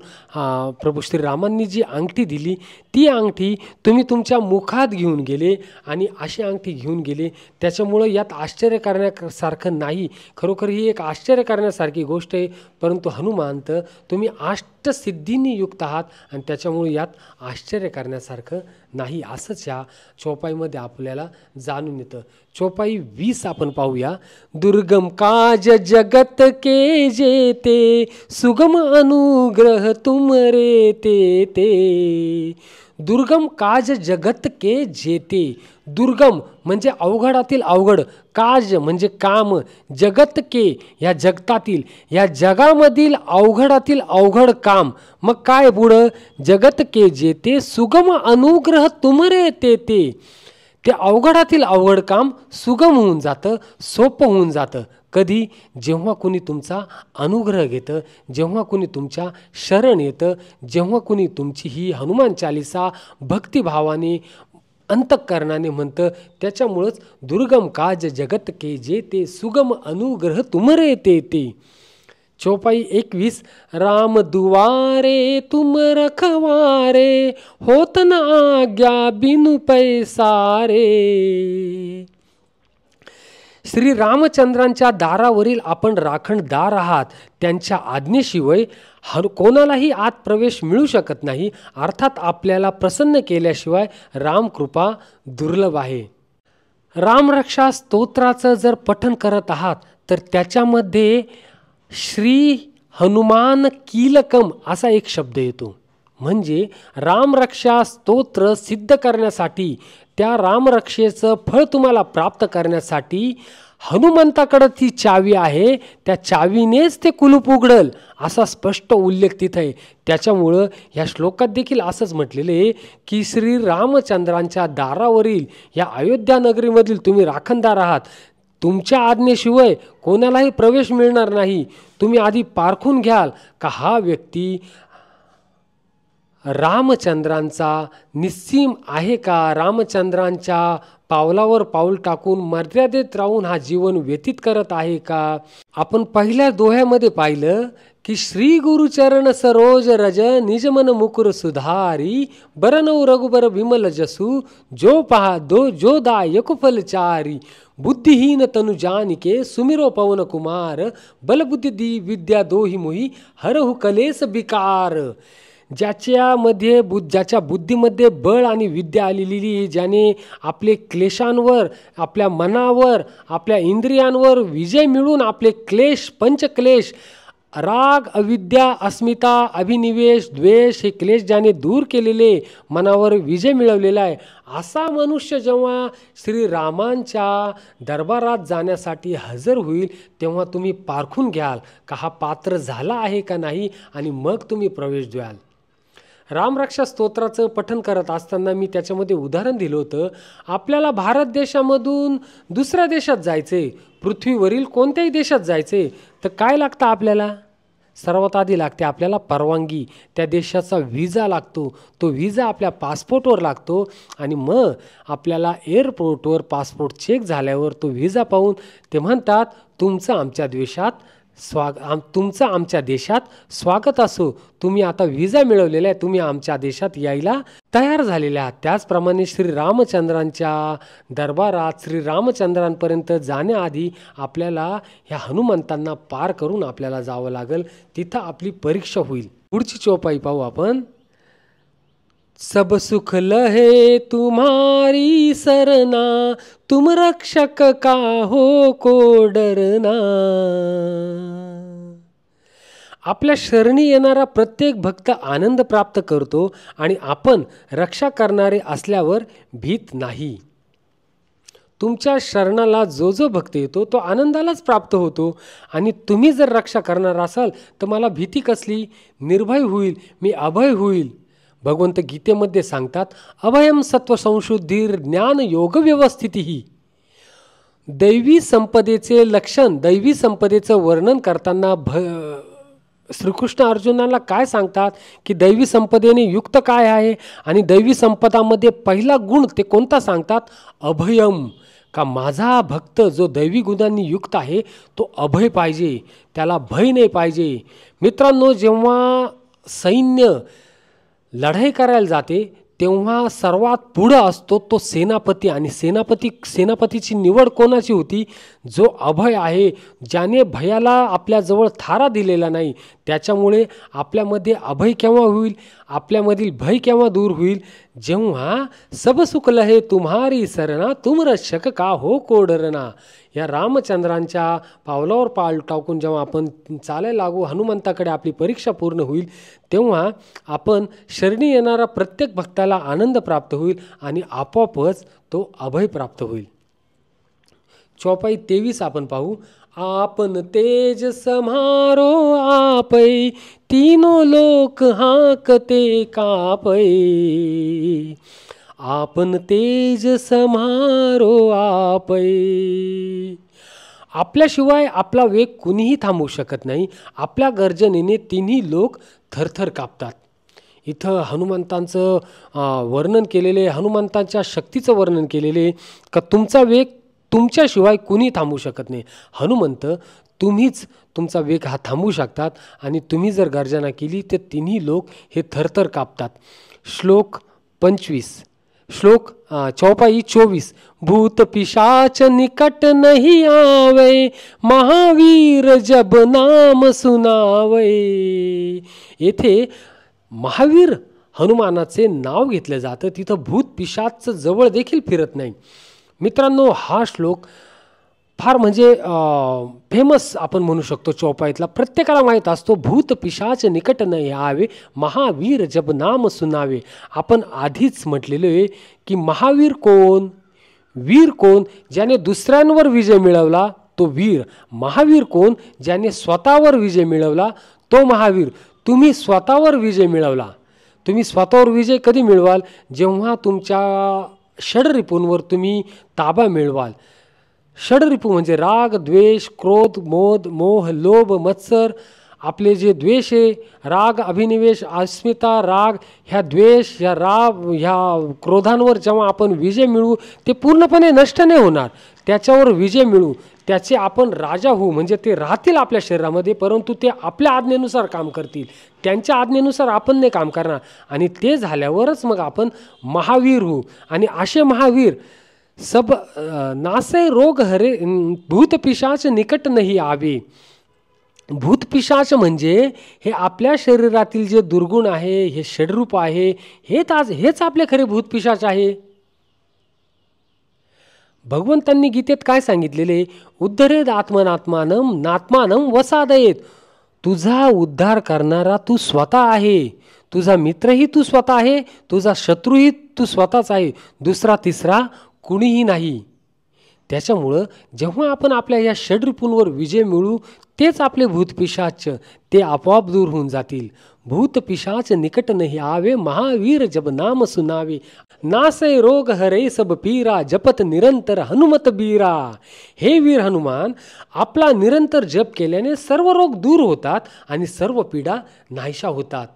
Speaker 1: प्रभू श्रीरामांनी जी अंगठी दिली ती अंगठी तुम्ही तुमच्या मुखात घेऊन गेले आणि अशी अंगठी घेऊन गेले. त्याच्यामुळं यात आश्चर्य करण्यासारखं नाही, खरोखर ही एक आश्चर्य करण्यासारखी गोष्ट आहे. परंतु हनुमंत तुम्ही अष्टसिद्धींनी युक्त आहात आणि त्याच्यामुळे यात आश्चर्य करण्यासारखं नाही, असंच ह्या चौपाईमध्ये आपल्याला जाणून येतं. चौपाई 20 आपण पाहूया. दुर्गम काज जगत के जेते, सुगम अनुग्रह तुम रे ते. दुर्गम काज जगत के जेते. दुर्गम म्हणजे अवघडातील अवघड, काज म्हणजे काम, जगत के या जगतातील, या जगामधील अवघडातील अवघड काम. मग काय पुढं, जगत के जेते सुगम अनुग्रह तुमरे ते ते अवघडातील अवघड काम सुगम होऊन जातं, सोपं होऊन जातं. कधी, जेव्हा कुणी तुमचा अनुग्रह घेतं, जेव्हा कुणी तुमच्या शरण येतं, जेव्हा कुणी तुमची ही हनुमान चालिसा भक्तिभावाने अंतःकरणाने म्हणतं. त्याच्यामुळंच दुर्गम काज जगत के जेते सुगम अनुग्रह तुमरे ते. चौपाई 21. राम दुआरे तुम रखवारे, होत न आज्ञा बिनु पैसारे. श्री रामचंद्रांच्या दारावरील आपण राखणदार आहात. त्यांच्या आज्ञेशिवाय कोणालाही आत प्रवेश मिळू शकत नाही. अर्थात आपल्याला प्रसन्न केल्याशिवाय रामकृपा दुर्लभ आहे. रामरक्षा स्तोत्राचं जर पठण करत आहात तर त्याच्यामध्ये श्री हनुमान कीलकम असा एक शब्द येतो. म्हणजे रामरक्षा स्तोत्र सिद्ध करण्यासाठी, त्या रामरक्षेचं फळ तुम्हाला प्राप्त करण्यासाठी हनुमंताकडे ती चावी आहे. त्या चावीनेच ते कुलूप उघडल असा स्पष्ट उल्लेख तिथे आहे. त्याच्यामुळं या श्लोकात देखील असंच म्हटलेलं आहे की श्री रामचंद्रांच्या दारावरील या अयोध्या नगरीमधील तुम्ही राखणदार आहात. तुमच्या आज्ञेशिवाय कोणालाही प्रवेश मिळणार नाही. तुम्ही आधी पारखून घ्याल का हा व्यक्ती रामचंद्रांचा निस्सीम आहे का, रामचंद्रांच्या पावलावर पाऊल टाकून मर्यादेत राहून हा जीवन व्यतीत करत आहे का. आपण पहिल्या दोह्यामध्ये पाहिलं की श्री गुरुचरण सरोज रज निजमन मुकुर सुधारी, बरनौ रघुबर विमल जसू जो पहा दो जो दायक फलचारी. बुद्धिहीन तनु जानिके सुमिरो पवन कुमार, बलबुद्धी दी विद्या दोही मोही हरहु कलेस बिकार. ज्याच्या बुद्धीमध्ये बळ आणि विद्या आलेली, ज्याने आपले क्लेशांवर, आपल्या मनावर, आपल्या इंद्रियांवर विजय मिळून आपले क्लेश, पंचक्लेश, राग, अविद्या, अस्मिता, अभिनिवेश, द्वेष हे क्लेश ज्याने दूर केलेले, मनावर विजय मिळवलेला आहे, असा मनुष्य जेव्हा श्रीरामांच्या दरबारात जाण्यासाठी हजर होईल तेव्हा तुम्ही पारखून घ्याल का हा पात्र झाला आहे का नाही, आणि मग तुम्ही प्रवेश द्याल. रामरक्षा स्तोत्राचं पठण करत असताना मी त्याच्यामध्ये उदाहरण दिलं होतं. आपल्याला भारत देशामधून दुसऱ्या देशात जायचे, पृथ्वीवरील कोणत्याही देशात जायचे तर काय लागतं आपल्याला, सर्वात आधी लागते आपल्याला परवानगी. त्या देशाचा व्हिजा लागतो. तो व्हिजा आपल्या पासपोर्टवर लागतो आणि मग आपल्याला एअरपोर्टवर पासपोर्ट चेक झाल्यावर तो व्हिजा पाहून ते म्हणतात तुमचं आमच्या देशात स्वागत असो. तुम्ही आता व्हिजा मिळवलेला आहे, तुम्ही आमच्या देशात यायला तयार झालेले आहात. त्याचप्रमाणे श्रीरामचंद्रांच्या दरबारात श्रीरामचंद्रांपर्यंत जाण्याआधी आपल्याला ह्या हनुमंतांना पार करून आपल्याला जावं लागेल. तिथं आपली परीक्षा होईल. पुढची चौपाई पाहू आपण. सब सुख लहे तुम्हारी सरना, तुम रक्षक काहो को डरना. आपल्या शरणी येणारा प्रत्येक भक्त आनंद प्राप्त करतो आणि आपण रक्षा करणारे असल्यावर भीत नाही. तुमच्या शरणाला जो जो भक्त येतो तो आनंदालाच प्राप्त होतो. आणि तुम्ही जर रक्षा करणार असाल तर मला भीती कसली, निर्भय होईल, मी अभय होईल. भगवंत गीतेमध्ये सांगतात अभयम सत्व संशुद्धीर ज्ञान योग व्यवस्थिती. दैवी संपदेचे लक्षण, दैवी संपदेचं वर्णन करताना श्रीकृष्ण अर्जुनाला काय सांगतात की दैवी संपदेने युक्त काय आहे, आणि दैवी संपदामध्ये पहिला गुण ते कोणता सांगतात, अभयम. का माझा भक्त जो दैवी गुणांनी युक्त आहे तो अभय पाहिजे, त्याला भय नाही पाहिजे. मित्रांनो, जेव्हा सैन्य लढाई करायला जाते तेव्हा सर्वात पुढं असतो तो सेनापती. आणि सेनापतीची निवड कोणाची होती, जो अभय आहे, ज्याने भयाला आपल्याजवळ थारा दिलेला नाही. त्याच्यामुळे आपल्यामध्ये अभय केव्हा होईल, आपल्यामधील भय केव्हा दूर होईल, जेव्हा सब सुख लहे तुम्हारी सरना, तुम रक्षक का हो को डरना. या रामचंद्रांच्या पावलावर पाऊल टाकून जेव्हा आपण चालायला लागू, हनुमंताकडे आपली परीक्षा पूर्ण होईल, तेव्हा आपण शरणी येणारा प्रत्येक भक्ताला आनंद प्राप्त होईल आणि आपोआपच तो अभय प्राप्त होईल. चौपाई 23 आपण पाहू. आपन तेज सम्हारो आपै, तीनों लोक हाकते कापै. आपन तेज सम्हारो आपै. आपल्याशिवाय आपला वेग कुणीही थांबवू शकत नाही. आपल्या गर्जनेने तिन्ही लोक थरथर कापतात. इथं हनुमंतांचं वर्णन केलेले, हनुमंतांच्या शक्तीचं वर्णन केलेले का तुमचा वेग तुमच्याशिवाय कुणी थांबवू शकत नाही. हनुमंत तुम्हीच तुमचा वेग हा थांबवू शकतात आणि तुम्ही जर गर्जना केली तर तिन्ही लोक हे थरथर कापतात. श्लोक 25, श्लोक चौपाई 24. भूत पिशाच निकट नहीं आवे, महावीर जब नाम सुनावे. येथे महावीर हनुमानाचे नाव घेतलं जातं, तिथं भूत पिशाच जवळ देखील फिरत नाही. मित्रांनो, हा श्लोक फार म्हणजे फेमस आपण म्हणू शकतो. चौपाईतला प्रत्येकाला माहीत असतो. भूत पिशाच निकट नाही आवे, महावीर जब नाम सुनावे. आपण आधीच म्हटलेलो आहे की महावीर कोण, वीर कोण, ज्याने दुसऱ्यांवर विजय मिळवला तो वीर. महावीर कोण, ज्याने स्वतःवर विजय मिळवला तो महावीर. तुम्ही स्वतःवर विजय मिळवला. तुम्ही स्वतःवर विजय कधी मिळवाल? जेव्हा तुमच्या षडरिपूंवर तुम्ही ताबा मिळवाल. षडरिपू म्हणजे राग, द्वेष, क्रोध, मोद, मोह, लोभ, मत्सर. आपले जे द्वेष आहे, राग, अभिनिवेश, अस्मिता, राग, ह्या द्वेष, ह्या ह्या क्रोधांवर जेव्हा आपण विजय मिळवू ते पूर्णपणे नष्ट नाही होणार. त्याच्यावर विजय मिळवू, त्याचे आपण राजा होऊ, म्हणजे ते राहतील आपल्या शरीरामध्ये, परंतु ते आपल्या आज्ञेनुसार काम करतील. त्यांच्या आज्ञेनुसार आपण नाही काम करणार. आणि ते झाल्यावरच मग आपण महावीर होऊ. आणि असे महावीर सब नासे रोग हरे, भूत पिशाच निकट नाही आवे. भूत पिशाच म्हणजे हे आपल्या शरीरातील जे दुर्गुण आहे, हे षडरूप आहे, हेच आपले खरे भूत पिशाच आहे. भगवंतांनी गीतेत काय सांगितलेले? उद्धरेद आत्मनात्मानम नात्मानम वसादयेत. तुझा उद्धार करणारा तू स्वतः आहे. तुझा मित्रही तू स्वतः आहे, तुझा शत्रूही तू स्वतःच आहे. दुसरा तिसरा कुणीही नाही. त्याच्यामुळं जेव्हा आपण आपल्या या षडरिपूंवर विजय मिळू, तेच आपले भूतपिशाच ते आपोआप दूर होऊन जातील. भूतपिशाच निकट नहीं आवे, महावीर जब नाम सुनावे. नासे रोग हरे सब पीरा, जपत निरंतर हनुमत बीरा. हे वीर हनुमान, आपला निरंतर जप केल्याने सर्व रोग दूर होतात आणि सर्व पीडा नाहीशा होतात.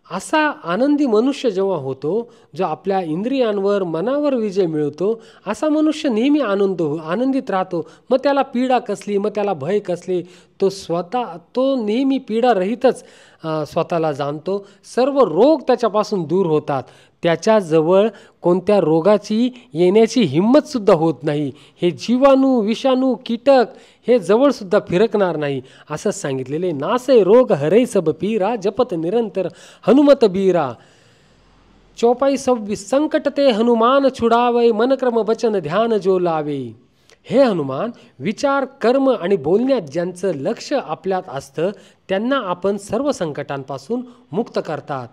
Speaker 1: असा आनंदी मनुष्य जेव्हा होतो, जो आपल्या इंद्रियांवर मनावर विजय मिळवतो, असा मनुष्य नेहमी आनंदित राहतो. मग त्याला पीडा कसली, मग त्याला भय कसले, तो नेहमी पीडा रहितच स्वतःला जाणतो. सर्व रोग त्याच्यापासून दूर होतात. त्याच्याजवळ कोणत्या रोगाची येण्याची हिंमतसुद्धा होत नाही. हे जीवाणू, विषाणू, कीटक हे जवळसुद्धा फिरकणार नाही, असंच सांगितलेले. नासे रोग हरे सब पीरा, जपत निरंतर हनुमत बीरा. चौपाई 26. संकट ते हनुमान छुडावे, मनक्रम बचन ध्यान जो लावे. हे हनुमान, विचार, कर्म आणि बोलण्यात ज्यांचं लक्ष आपल्यात असतं त्यांना आपण सर्व संकटांपासून मुक्त करतात.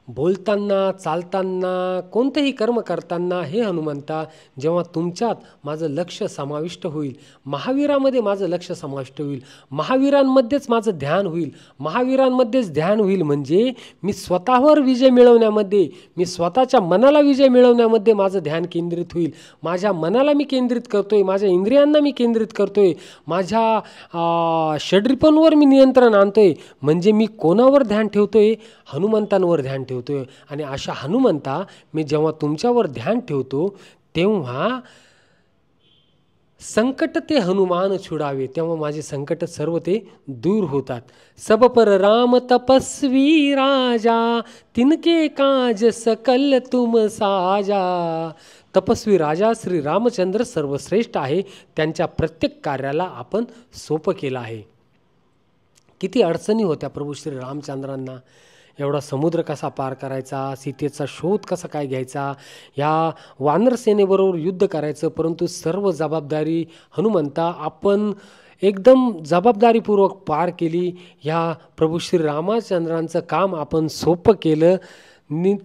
Speaker 1: बोलताना, चालताना, कोणतेही कर्म करताना हे हनुमंता, जेव्हा तुमच्यात माझं लक्ष समाविष्ट होईल, महावीरामध्ये माझं लक्ष समाविष्ट होईल, महावीरांमध्येच माझं ध्यान होईल, महावीरांमध्येच ध्यान होईल, म्हणजे मी स्वतःवर विजय मिळवण्यामध्ये, मी स्वतःच्या मनाला विजय मिळवण्यामध्ये माझं ध्यान केंद्रित होईल. माझ्या मनाला मी केंद्रित करतोय, माझ्या इंद्रियांना मी केंद्रित करतोय, माझ्या षडरिपूंवर मी नियंत्रण आणतोय. म्हणजे मी कोणावर ध्यान ठेवतोय? हनुमंतांवर ध्यान ठेवतोय. आणि अशा हनुमंता मी जेव्हा तुमच्यावर ध्यान ठेवतो, तेव्हा संकट ते हनुमान छुडावे, तेव्हा माझे संकट सर्व ते दूर होतात. सब पर राम तपस्वी राजा, तिनके काज सकल तुम साजा. तपस्वी राजा श्री रामचंद्र सर्वश्रेष्ठ आहे. त्यांच्या प्रत्येक कार्याला आपण सोपं केलं आहे. किती अडचणी होत्या प्रभू श्री रामचंद्रांना. एवढा समुद्र कसा पार करायचा, सीतेचा शोध कसा काय घ्यायचा, ह्या वानर सेनेबरोबर युद्ध करायचं. परंतु सर्व जबाबदारी हनुमंता आपण एकदम जबाबदारीपूर्वक पार केली. ह्या प्रभू श्री रामचंद्रांचं काम आपण सोपं केलं.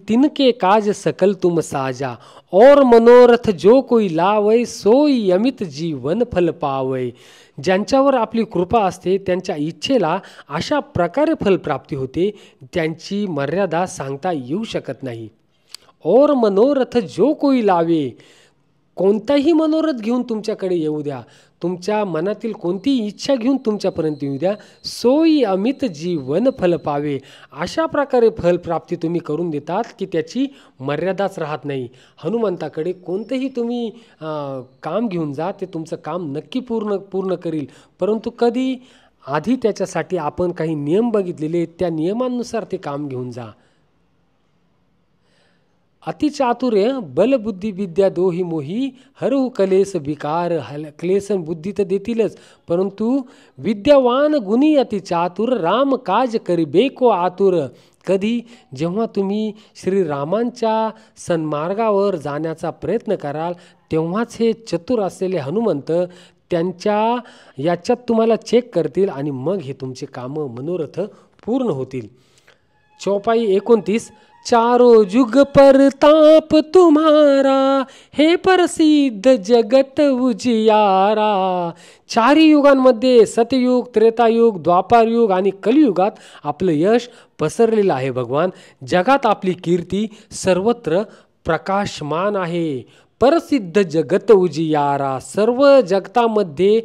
Speaker 1: तिनके काज सकल तुम साजा, और मनोरथ जो कोई लावय, सोई अमित जीवन फल पावय. ज्यांच्यावर आपली कृपा असते त्यांच्या इच्छेला अशा प्रकारे फलप्राप्ती होते, त्यांची मर्यादा सांगता येऊ शकत नाही. और मनोरथ जो कोई लावे, कोणताही मनोरथ घेऊन तुमच्याकडे येऊ द्या, तुमच्या मनातील कोणतीही इच्छा घेऊन तुमच्यापर्यंत येऊ द्या, सोई अमित जीवन फल पावे. अशा प्रकारे फलप्राप्ती तुम्ही करून देतात की त्याची मर्यादाच राहत नाही. हनुमंताकडे कोणतंही तुम्ही काम घेऊन जा, ते तुमचं काम नक्की पूर्ण करील. परंतु कधी आधी त्याच्यासाठी आपण काही नियम बघितलेले, त्या नियमांनुसार ते काम घेऊन जा. अतिचातुर्य बलबुद्धी विद्या दोही मोही, हरहु कलेस विकार. क्लेश बुद्धी तर देतीलच, परंतु विद्यावान गुणी अतिचातुर, राम काज करिबे को आतुर. कधी जेव्हा तुम्ही श्रीरामांच्या सन्मार्गावर जाण्याचा प्रयत्न कराल, तेव्हाच हे चतुर असलेले हनुमंत त्यांच्या याच्यात तुम्हाला चेक करतील आणि मग हे तुमचे कामं मनोरथ पूर्ण होतील. चौपाई 29. चारो जुग परताप तुम्हारा, हे प्रसिद्ध जगत उजियारा. चारही युगांमध्ये सतयुग, त्रेतायुग, द्वापारयुग आणि कलियुगात आपलं यश पसरलेलं आहे. भगवान, जगात आपली कीर्ती सर्वत्र प्रकाशमान आहे. प्रसिद्ध जगत उजियारा, सर्व जगतामध्ये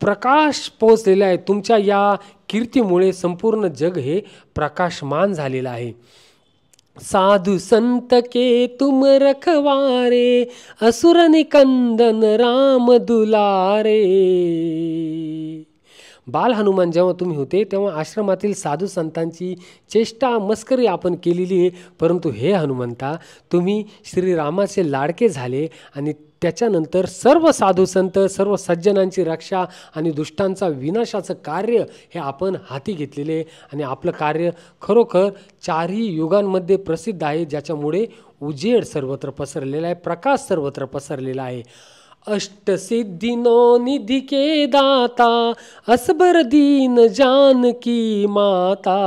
Speaker 1: प्रकाश पोहोचलेला आहे. तुमच्या या कीर्तीमुळे संपूर्ण जग हे प्रकाशमान झालेलं आहे. साधु संत के तुम रखवारे, असुर निकंदन राम दुलारे. बाल हनुमान जेव्हा तुम्ही होते तेव्हा आश्रमातील साधू संतांची चेष्टा मस्करी आपण केलेली आहे. परंतु हे हनुमंता, तुम्ही श्रीरामाचे लाडके झाले आणि त्याच्यानंतर सर्व साधू संत, सर्व सज्जनांची रक्षा आणि दुष्टांचा विनाशाचं कार्य हे आपण हाती घेतलेले आणि आपलं कार्य खरोखर चारही युगांमध्ये प्रसिद्ध आहे, ज्याच्यामुळे उजेड सर्वत्र पसरलेला आहे, प्रकाश सर्वत्र पसरलेला आहे. अष्टसिद्धीनो निधि के दाता, असबर दीन जानकी माता.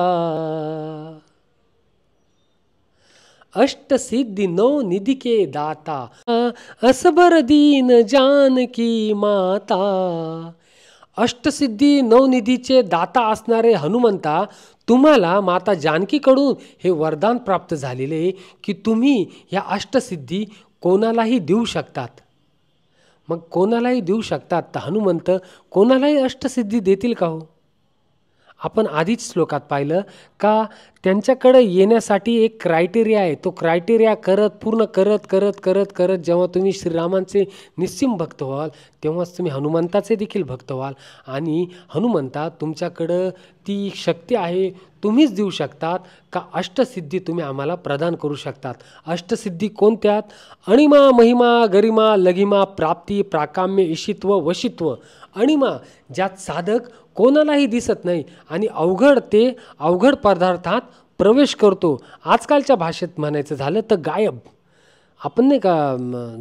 Speaker 1: अष्टसिद्धि नौ निधि के दाता, असबर दीन जानकी माता. अष्टसिद्धी नवनिधीचे दाता असणारे हनुमंता, तुम्हाला माता जानकीकडून हे वरदान प्राप्त झालेले आहे की तुम्ही या अष्टसिद्धी कोणालाही देऊ शकतात. मग कोणालाही देऊ शकतात तर हनुमंत कोणालाही अष्टसिद्धी देतील का हो? आपण आधीच श्लोकात पाहिलं का त्यांच्याकडे येण्यासाठी एक क्रायटेरिया आहे. तो क्रायटेरिया पूर्ण करत जेव्हा तुम्ही श्रीरामांचे निस्सीम भक्त व्हाल तेव्हाच तुम्ही हनुमंताचे देखील भक्त व्हाल. आणि हनुमंता, तुमच्याकडं ती शक्ती आहे, तुम्हीच देऊ शकतात का अष्टसिद्धी तुम्ही आम्हाला प्रदान करू शकतात. अष्टसिद्धी कोणत्यात? अणिमा, महिमा, गरिमा, लघिमा, प्राप्ती, प्राकाम्य, ईशित्व, वशित्व. अणिमा, ज्यात साधक कोणालाही दिसत नाही आणि अवघड पदार्थात प्रवेश करतो. आजकालच्या भाषेत म्हणायचं झालं तर गायब. आपण नाही का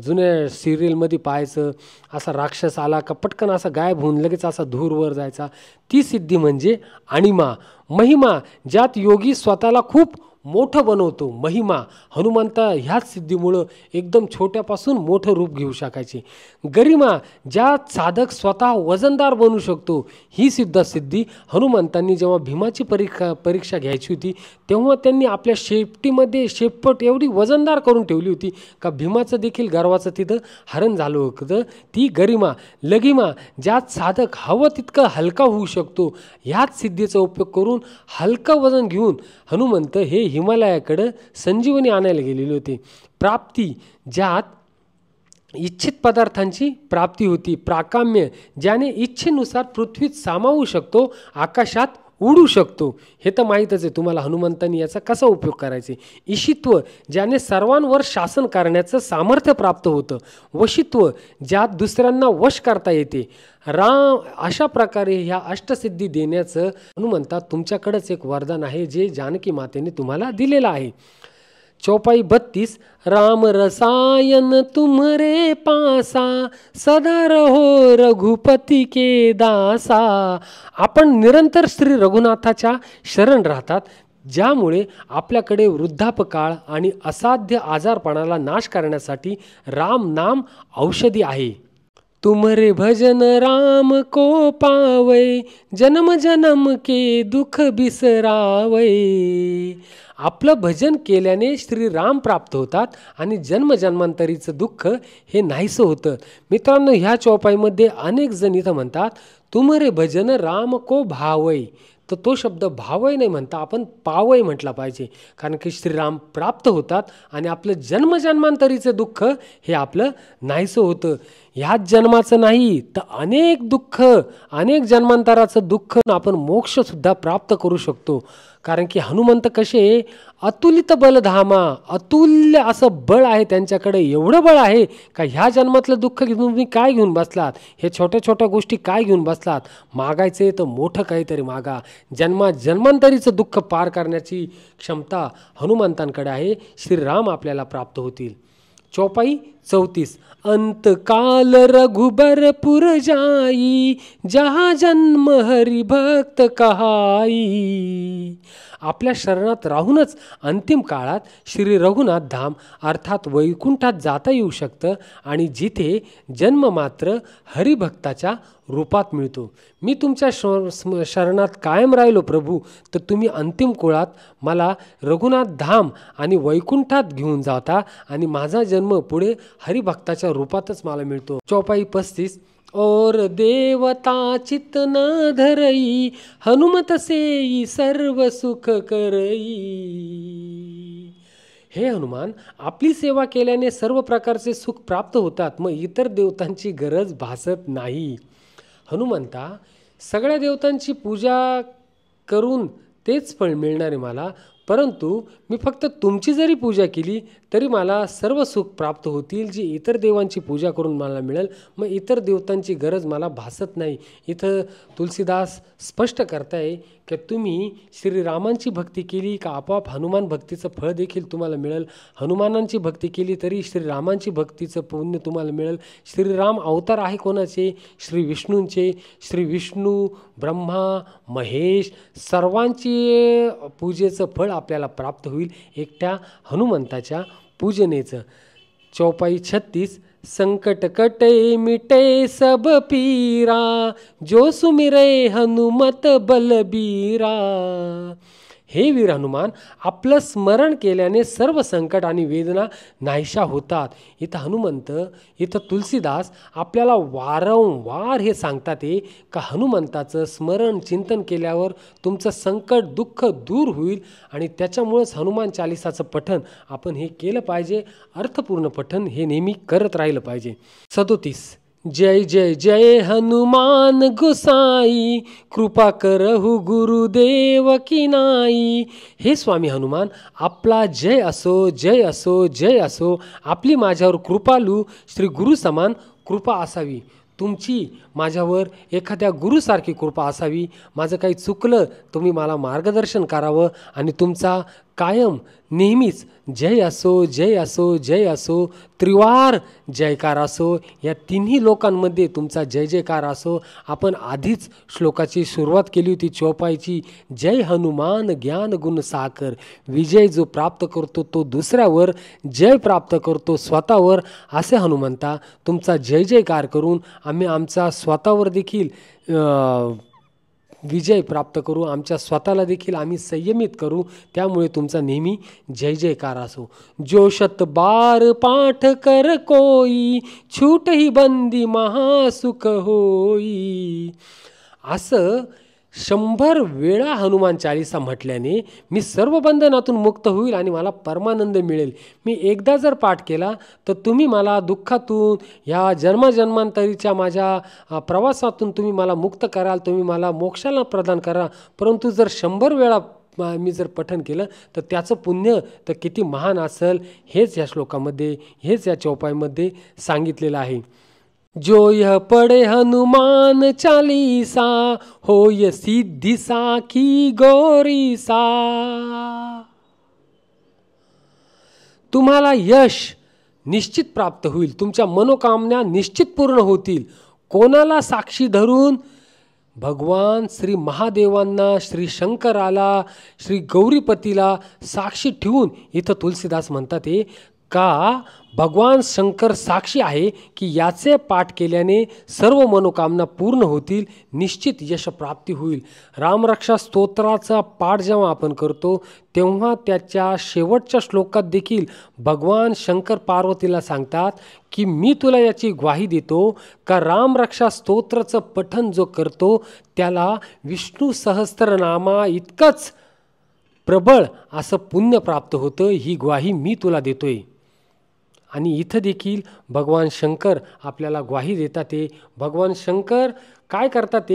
Speaker 1: जुन्या सिरियलमध्ये पाहायचं, असा राक्षस आला का पटकन असा गायब होऊन लगेच असा धूरवर जायचा. ती सिद्धी म्हणजे अणिमा. महिमा, ज्यात योगी स्वतःला खूप मोठं बनवतो. महिमा, हनुमंत ह्याच सिद्धीमुळं एकदम छोट्यापासून मोठं रूप घेऊ शकायचे. गरिमा, ज्यात साधक स्वतः वजनदार बनू शकतो. ही सुद्धा सिद्धी हनुमंतांनी जेव्हा भीमाची परीक्षा घ्यायची होती तेव्हा त्यांनी आपल्या शेपटीमध्ये शेपट एवढी वजनदार करून ठेवली होती का भीमाचं देखील गर्वाचं तिथं हरण झालं होतं. ती गरिमा. लघिमा, ज्यात साधक हवं तितकं हलका होऊ शकतो. ह्याच सिद्धीचा उपयोग करून हलकं वजन घेऊन हनुमंत हे हिमालयाकडे संजीवनी आणायला गेलेले होते. प्राप्ती, ज्यात इच्छित पदार्थांची प्राप्ती होती. प्राकाम्य, ज्याने इच्छेनुसार पृथ्वीत सामावू शकतो, आकाशात उडू शकतो. हे तर माहीतच आहे तुम्हाला हनुमंतांनी याचा कसा उपयोग करायचा. ईशित्व ज्याने सर्वांवर शासन करण्याचं सामर्थ्य प्राप्त होतं. वशित्व ज्यात दुसऱ्यांना वश करता येते. राम अशा प्रकारे ह्या अष्टसिद्धी देण्याचं हनुमंता तुमच्याकडेच एक वरदान आहे जे जानकी मातेने तुम्हाला दिलेलं आहे. चौपाई 32. राम रसायन तुम्हारे पासा सदा रहो रघुपती के दासा. आपण निरंतर श्री रघुनाथाच्या शरण राहतात, ज्यामुळे आपल्याकडे वृद्धापकाळ आणि असाध्य आजारपणाला नाश करण्यासाठी राम नाम औषधी आहे. तुम्हारे भजन राम को पावै जन्म जन्म के दुख बिसरावै. आपलं भजन केल्याने श्रीराम प्राप्त होतात आणि जन्मजन्मांतरीचं दुःख हे नाहीसं होतं. मित्रांनो, ह्या चौपाईमध्ये अनेक जण इथं म्हणतात तुम्हारे भजन राम को भावै. तर तो शब्द भावय नाही म्हणता आपण पावय म्हटला पाहिजे, कारण की श्रीराम प्राप्त होतात आणि आपलं जन्मजन्मांतरीचं दुःख हे आपलं नाहीसं होतं. ह्याच जन्माचं नाही तर अनेक दुःख, अनेक जन्मांतराचं दुःख आपण मोक्षसुद्धा प्राप्त करू शकतो. कारण की हनुमंत कसे अतुलित बलधामा, अतुल्य असं बळ आहे त्यांच्याकडे. एवढं बळ आहे का ह्या जन्मातलं दुःख घेऊन तुम्ही काय घेऊन बसलात, हे छोट्या छोट्या गोष्टी काय घेऊन बसलात. मागायचे तर मोठं काहीतरी मागा. जन्मांतरीचं दुःख पार करण्याची क्षमता हनुमंतांकडे आहे. श्रीराम आपल्याला प्राप्त होतील. चौपाई 34. अंतकाल रघुबर पुर जाई जहाँ जन्म हरि भक्त कहाई. आपल्या शरणात राहूनच अंतिम काळात श्री रघुनाथ धाम अर्थात वैकुंठात जाता येऊ शकतं आणि जिथे जन्म मात्र हरिभक्ताच्या रूपात मिळतो. मी तुमच्या शरणात कायम राहिलो प्रभू, तर तुम्ही अंतिम काळात मला रघुनाथ धाम आणि वैकुंठात घेऊन जाता आणि माझा जन्म पुढे हरिभक्ताच्या रूपातच मला मिळतो. चौपाई 35. और देवता चित्त न धरई हनुमत सेई सर्व सुख करई. हे हनुमान, आपली सेवा केल्याने सर्व प्रकारचे सुख प्राप्त होतात, मग इतर देवतांची गरज भासत नाही. हनुमंता, सगळ्या देवतांची पूजा करून तेच फळ मिळणार आहे मला, परंतु मी फक्त तुमची जरी पूजा केली तरी मला सर्व सुख प्राप्त होतील, जी इतर देवांची पूजा करून मला मिळेल. मग इतर देवतांची गरज मला भासत नाही. इथं तुलसीदास स्पष्ट करताय की तुम्ही श्रीरामांची भक्ती केली का आपोआप हनुमान भक्तीचं फळ देखील तुम्हाला मिळेल. हनुमानांची भक्ती केली तरी श्रीरामांची भक्तीचं पुण्य तुम्हाला मिळेल. श्रीराम अवतार आहे कोणाचे? श्री विष्णूंचे. श्री विष्णू, ब्रह्मा, महेश सर्वांची पूजेचं फळ आपल्याला प्राप्त होईल एकट्या हनुमंताच्या पूजनेचं. चौपाई 36. संकट कटे मिटे सब पीरा जो सुमिरे हनुमत बलबीरा. हे वीर हनुमान, आपलं स्मरण केल्याने सर्व संकट आणि वेदना नाहीशा होतात. इथं हनुमंत, इथं तुलसीदास आपल्याला वारंवार हे सांगतात का हनुमंताचं स्मरण चिंतन केल्यावर तुमचं संकट दुःख दूर होईल आणि त्याच्यामुळेच हनुमान चालिसाचं पठण आपण हे केलं पाहिजे. अर्थपूर्ण पठण हे नेहमी करत राहिलं पाहिजे. 37. जय जय जय हनुमान गोसाई कृपा करहु गुरुदेव की नाई. हे स्वामी हनुमान, आपला जय असो, जय असो, जय असो. आपली माझ्यावर कृपालू श्री गुरु समान कृपा असावी. तुमची माझ्यावर एखाद्या गुरुसारखी कृपा असावी. माझं काही चुकलं तुम्ही मला मार्गदर्शन करावं आणि तुमचा कायम नेहमीच जय असो, जय असो, जय असो, त्रिवार जयकार असो. या तिन्ही लोकांमध्ये तुमचा जय जयकार असो. आपण आधीच श्लोकाची सुरुवात केली होती चौपाईची. जय हनुमान ज्ञान गुण साकर. विजय जो प्राप्त करतो तो दुसऱ्यावर जय प्राप्त करतो स्वतःवर. असे हनुमंता, तुमचा जय जयकार करून आम्ही आमचा स्वतःवर देखील विजय प्राप्त करू, आमच्या स्वतःला देखील आम्ही संयमित करू. त्यामुळे तुमचा नेहमी जय जयकार असो. जो शत बार पाठ कर कोई छूट ही बंदी महासुख होई. असं 100 वेळा हनुमान चालीसा म्हटल्याने मी सर्व बंधनातून मुक्त होईल आणि मला परमानंद मिळेल. मी एकदा जर पाठ केला तर तुम्ही मला दुःखातून, ह्या जन्मजन्मांतरीच्या माझ्या प्रवासातून तुम्ही मला मुक्त कराल, तुम्ही मला मोक्षाला प्रदान करा. परंतु जर 100 वेळा मी जर पठण केलं तर त्याचं पुण्य तर किती महान असेल, हेच या श्लोकामध्ये, हेच या चौपाईमध्ये सांगितलेलं आहे. जो यह पढ़े हनुमान चालीसा, होय सिद्धि साखी गौरीसा. तुम्हाला यश निश्चित प्राप्त होईल, तुमच्या मनोकामना निश्चित पूर्ण होतील. कोणाला साक्षी धरून? भगवान श्री महादेवांना, श्री शंकराला, श्री गौरीपतीला साक्षी ठेवून इथं तुलसीदास म्हणतात का भगवान शंकर साक्षी आहे की याचे पाठ केल्याने सर्व मनोकामना पूर्ण होतील, निश्चित यश प्राप्ती होईल. रामरक्षा स्तोत्राचा पाठ जेव्हा आपण करतो तेव्हा त्याच्या शेवटच्या श्लोकात देखील भगवान शंकर पार्वतीला सांगतात की मी तुला याची ग्वाही देतो का रामरक्षा स्तोत्राचं पठण जो करतो त्याला विष्णू सहस्त्रनामा इतकंच प्रबळ असं पुण्य प्राप्त होतं. ही ग्वाही मी तुला देतोय. आणि इथं देखील भगवान शंकर आपल्याला ग्वाही देतात. भगवान शंकर काय करतात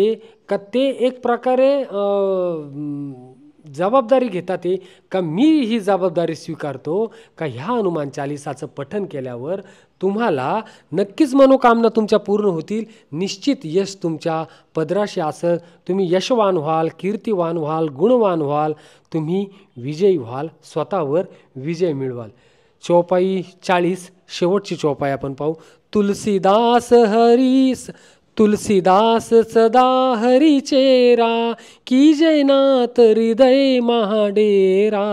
Speaker 1: का ते एक प्रकारे जबाबदारी घेतात का मी ही जबाबदारी स्वीकारतो का ह्या हनुमान चालीसाचं पठण केल्यावर तुम्हाला नक्कीच मनोकामना तुमच्या पूर्ण होतील, निश्चित यश तुमच्या पदराशी असेल, तुम्ही यशवान व्हाल, कीर्तिवान व्हाल, गुणवान व्हाल, तुम्ही विजयी व्हाल, स्वतःवर विजय मिळवाल. चौपाई 40 शेवटची चौपाई आपण पाहू. तुलसीदास सदा हरी चेरा, कीजय नाथ हृदय महाडेरा.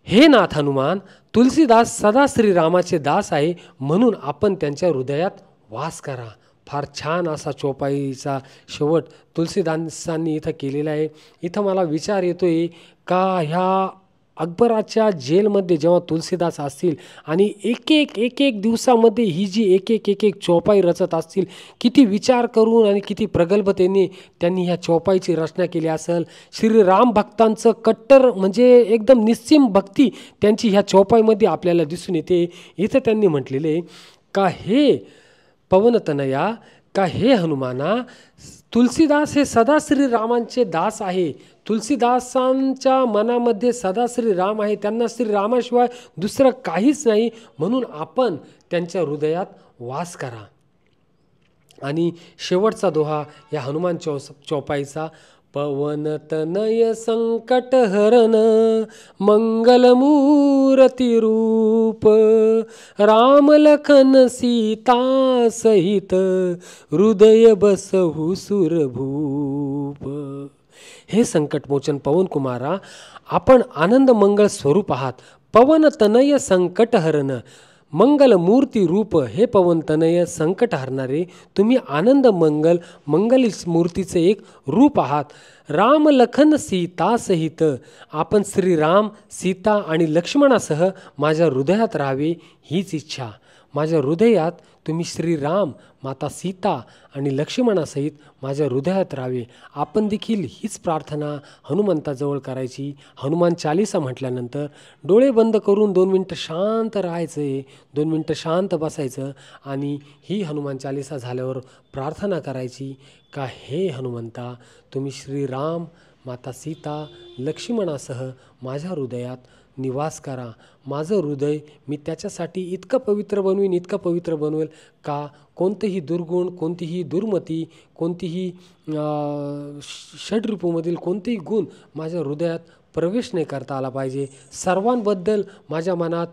Speaker 1: हे नाथ हनुमान, तुलसीदास सदा श्रीरामाचे दास आहे, म्हणून आपण त्यांच्या हृदयात वास करा. फार छान असा चौपाईचा शेवट तुलसीदासांनी इथं केलेला आहे. इथं मला विचार येतोय का ह्या अकबराच्या जेलमध्ये जेव्हा तुलसीदास असतील आणि एक एक दिवसामध्ये ही जी एक चौपाई रचत असतील, किती विचार करून आणि किती प्रगल्भतेने त्यांनी ह्या चौपाईची रचना केली असेल. श्रीराम भक्तांचं कट्टर म्हणजे एकदम निस्सीम भक्ती त्यांची ह्या चौपाईमध्ये आपल्याला दिसून येते. इथं त्यांनी म्हटलेले का हे पवनतनया, का हे हनुमाना, तुलसीदास हे सदा श्रीरामांचे दास आहे. तुलसीदासांच्या मनामध्ये सदा श्रीराम आहे, त्यांना श्रीरामाशिवाय दुसरं काहीच नाही, म्हणून आपण त्यांच्या हृदयात वास करा. आणि शेवटचा दोहा या हनुमान चौपाईचा. पवनतनय संकट हरण, मंगलमूर्ती रूप, राम लखन सीता सहित, हृदय बसहु सुरभूप. हे संकटमोचन पवन कुमारा, आपण आनंद मंगल स्वरूप आहात. पवन तनय संकट हरण, मंगल मूर्ती रूप. हे पवन तनय संकट हरणारे तुम्ही आनंद मंगल मूर्तीचे एक रूप आहात. राम लखन सीता सहित, आपण श्रीराम, सीता आणि लक्ष्मणासह माझ्या हृदयात राहावे हीच इच्छा. माझ्या हृदयात तुम्ही श्रीराम, माता सीता आणि लक्ष्मणासहित माझ्या हृदयात राहावे. आपण देखील हीच प्रार्थना हनुमंताजवळ करायची. हनुमान चालीसा म्हटल्यानंतर डोळे बंद करून 2 मिनटं शांत राहायचं, 2 मिनटं शांत बसायचं आणि ही हनुमान चालीसा झाल्यावर प्रार्थना करायची का हे हनुमंता, तुम्ही श्रीराम, माता सीता, लक्ष्मणासह माझ्या हृदयात निवास करा. माझं हृदय मी त्याच्यासाठी इतकं पवित्र बनवेल का कोणतेही दुर्गुण, कोणतीही दुर्मती, कोणतीही षड्रिपूमधील कोणतेही गुण माझ्या हृदयात प्रवेश नाही करता आला पाहिजे. सर्वांबद्दल माझ्या मनात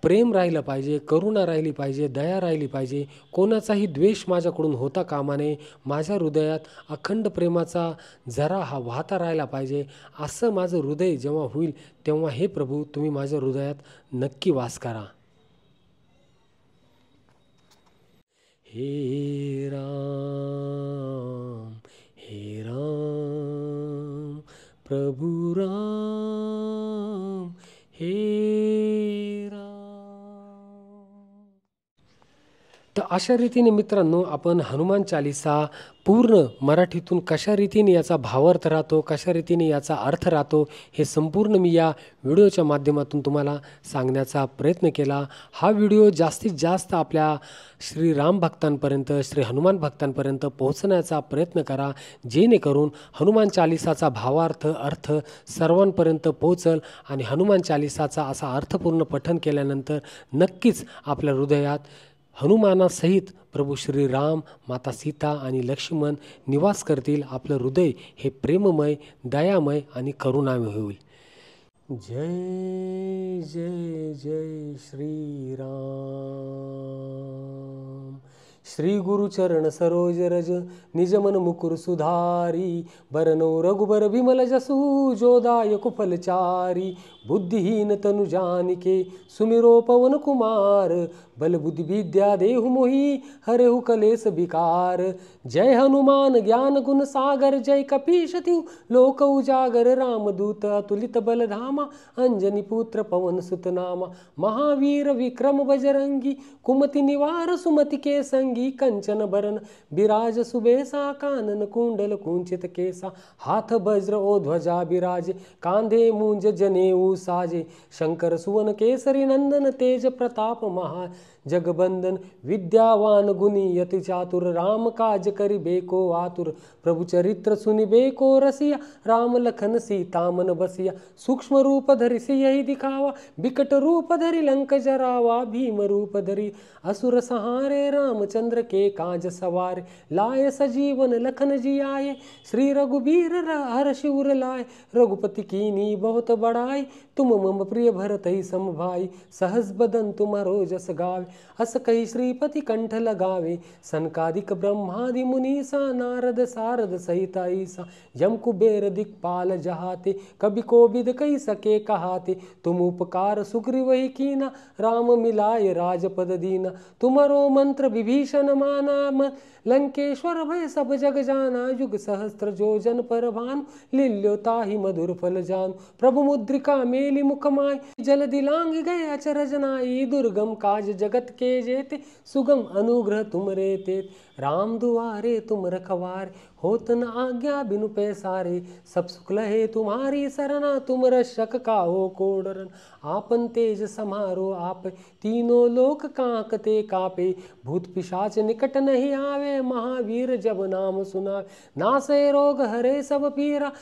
Speaker 1: प्रेम राहिलं पाहिजे, करुणा राहिली पाहिजे, दया राहिली पाहिजे. कोणाचाही द्वेष माझ्याकडून होता कामा नये. माझ्या हृदयात अखंड प्रेमाचा झरा हा वाहता राहिला पाहिजे. असं माझं हृदय जेव्हा होईल तेव्हा हे प्रभू तुम्ही माझ्या हृदयात नक्की वास करा. हे राम प्रभु राम, हे राम. तर अशा रीतीने मित्रांनो, आपण हनुमान चालीसा पूर्ण मराठीतून कशा रीतीने याचा भावार्थ राहतो, कशा रीतीने याचा अर्थ राहतो, हे संपूर्ण मी या व्हिडिओच्या माध्यमातून तुम्हाला सांगण्याचा प्रयत्न केला. हा व्हिडिओ जास्तीत जास्त आपल्या श्रीराम भक्तांपर्यंत, श्री हनुमान भक्तांपर्यंत पोहोचण्याचा प्रयत्न करा, जेणेकरून हनुमान चालीसाचा भावार्थ अर्थ सर्वांपर्यंत पोहोचल आणि हनुमान चालीसाचा असा अर्थपूर्ण पठण केल्यानंतर नक्कीच आपल्या हृदयात हनुमानासहित प्रभू श्रीराम, माता सीता आणि लक्ष्मण निवास करतील. आपलं हृदय हे प्रेममय, दयामय आणि करुणामय होईल. जय जय जय श्रीराम. श्री गुरुचरण सरोज रज निज मन मुकुर सुधारी. बरनो रघुबर विमल जसु जो दायक फलचारी. बुद्धिहीन तनु जानिके सुमिरो पवन कुमार. बल बुद्धि विद्या देहु मोहि हरेहु कलेस विकार. जय हनुमान ज्ञान गुण सागर जय कपीश तिहु लोक उजागर. रामदूत अतुलित बल धामा अंजनी पुत्र पवन सुत नामा. महावीर विक्रम बजरंगी कुमति निवार सुमति के संगी. कंचन बरन बिराज सुबेसा कानन कुंडल कुंचित केसा. हाथ वज्र ओ ध्वजा बिराजे कांधे मूंज जनेऊ साजे. शंकर सुवन केसरी नंदन तेज प्रताप महा जगबंदन. विद्यावान गुणी यति चातुर राम काज करिबेको आतुर. प्रभु चरित्र सुनिबेको रसिया राम लखन सीता मन बसिया. सूक्ष्म रूप धरि सियहि दिखावा बिकट रूप धरि लंक जरावा. भीम रूप धरि असुर संहारे रामचंद्र के काज सवारे. लाए सजीवन लखन जियाए श्री रघुबीर हर्षि उर लाए. रघुपति कीनी बहुत बड़ाई तुम मम प्रिय भरतहि सम भाई. सहस बदन तुम्हारो जस गावे अस कही श्रीपति कंठ लगावे. सनकादिक ब्रह्मादि मुनीसा नारद सारद सहित ईसा. यम कुबेर दिक्पाल जहाते कभी कोविद कही सके कहाते. तुम उपकार सुग्रीवहि कीना राम मिलाय राजपद दीना. तुम्हारो मंत्र विभीषण माना लंकेश्वर भय सब जग जाना. युग सहस्त्र जो जन पर भानु लील्यो ताहि मधुर फल जानु. प्रभु मुद्रिका मेली मुख माय जल दिलांग गए अचरज नाई. दुर्गम काज जगत के जेते सुगम अनुग्रह तुम रे तेत. राम दुआरे तुम रखवारे होत न आज्ञा बिनु पैसारे. सब सुख लहे तुम्हारी सरना तुम रक्षक काहो को डरन. आपन तेज समारो आप तीनों लोक कांकते कापे. भूत पिशाच निकट नहीं आवे महावीर जब नाम सुनावे. नासे रोग हरे सब पीरा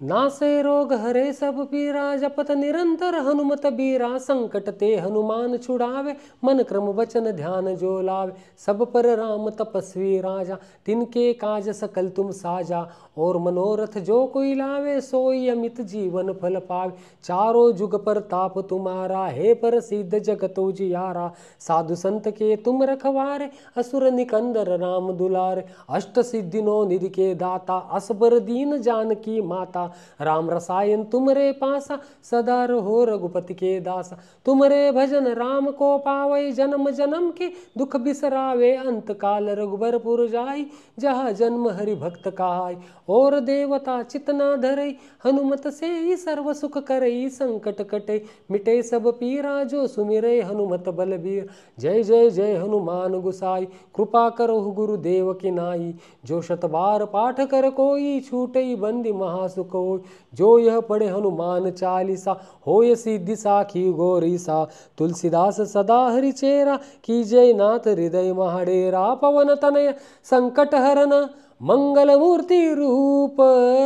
Speaker 1: नासे रोग हरे सब पीरा. जपत निरंतर हनुमत बीरा. संकट ते हनुमान छुड़ावे मन क्रम वचन ध्यान जो लावे. सब पर राम तपस्वी राजा तिनके काज सकल तुम साजा. और मनोरथ जो कोई लावे सोई अमित जीवन फल पावे. चारों जुग पर ताप तुम्हारा हे प्रसिद्ध जगत उजियारा. साधु संत के तुम रखवारे असुर निकंदर राम दुलारे. अष्ट सिद्धि नौ निधि के दाता असबर दीन जानकी माता. राम रसायन तुमरे पासा सदा रहो रघुपति के दासा. तुमरे भजन राम को पावै जन्म जन्म के दुख बिसरावे. अंत काल रघुबरपुर जाई जहाँ जन्म हरि भक्त कहाई. और देवता चितना धरई हनुमत से ही सर्व सुख करई. संकट कटे मिटे सब पीरा जो सुमिरे हनुमत बलबीर. जय जय जय हनुमान गुसाई कृपा करो गुरुदेव की नाई. जो शतबार पाठ कर कोई छूटई बंदी महासुख होय. जो यह पढ़े हनुमान चालीसा होय सिद्धि साखी गौरीसा. तुलसीदास सदा हरि चेरा की जय नाथ हृदय महाडेरा. पवन तनय संकट हरन मंगल मूर्ति रूप.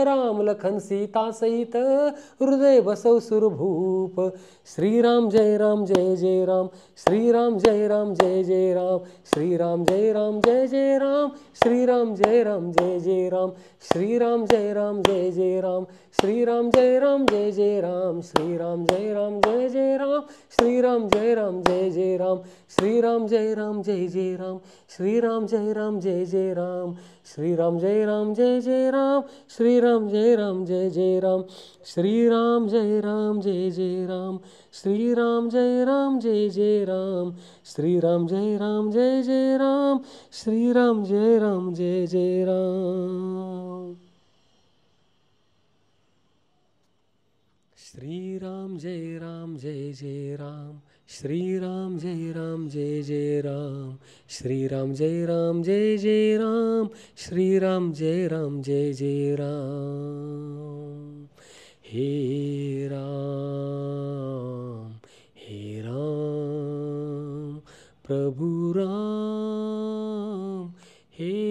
Speaker 1: राम लखन सीता सहित हृदय बसौ सुरभूप. श्री राम जय जय राम. श्री राम जय जय राम. श्री राम जय जय राम. श्री राम जय जय राम. श्री राम जय जय राम. श्री राम जय जय राम. श्री राम जय जय राम. श्री राम जय जय राम. श्री राम जय जय राम. श्री राम जय जय राम. श्री राम जय जय राम. श्री राम जय जय राम. श्री राम जय जय राम. श्री राम जय जय राम. श्री राम जय जय राम. श्री राम जय जय राम. श्री राम जय जय राम. श्रीराम जय राम जय जय राम, श्रीराम जय राम जय जय राम, श्रीराम जय राम जय जय राम. हे राम हे राम प्रभु राम, हे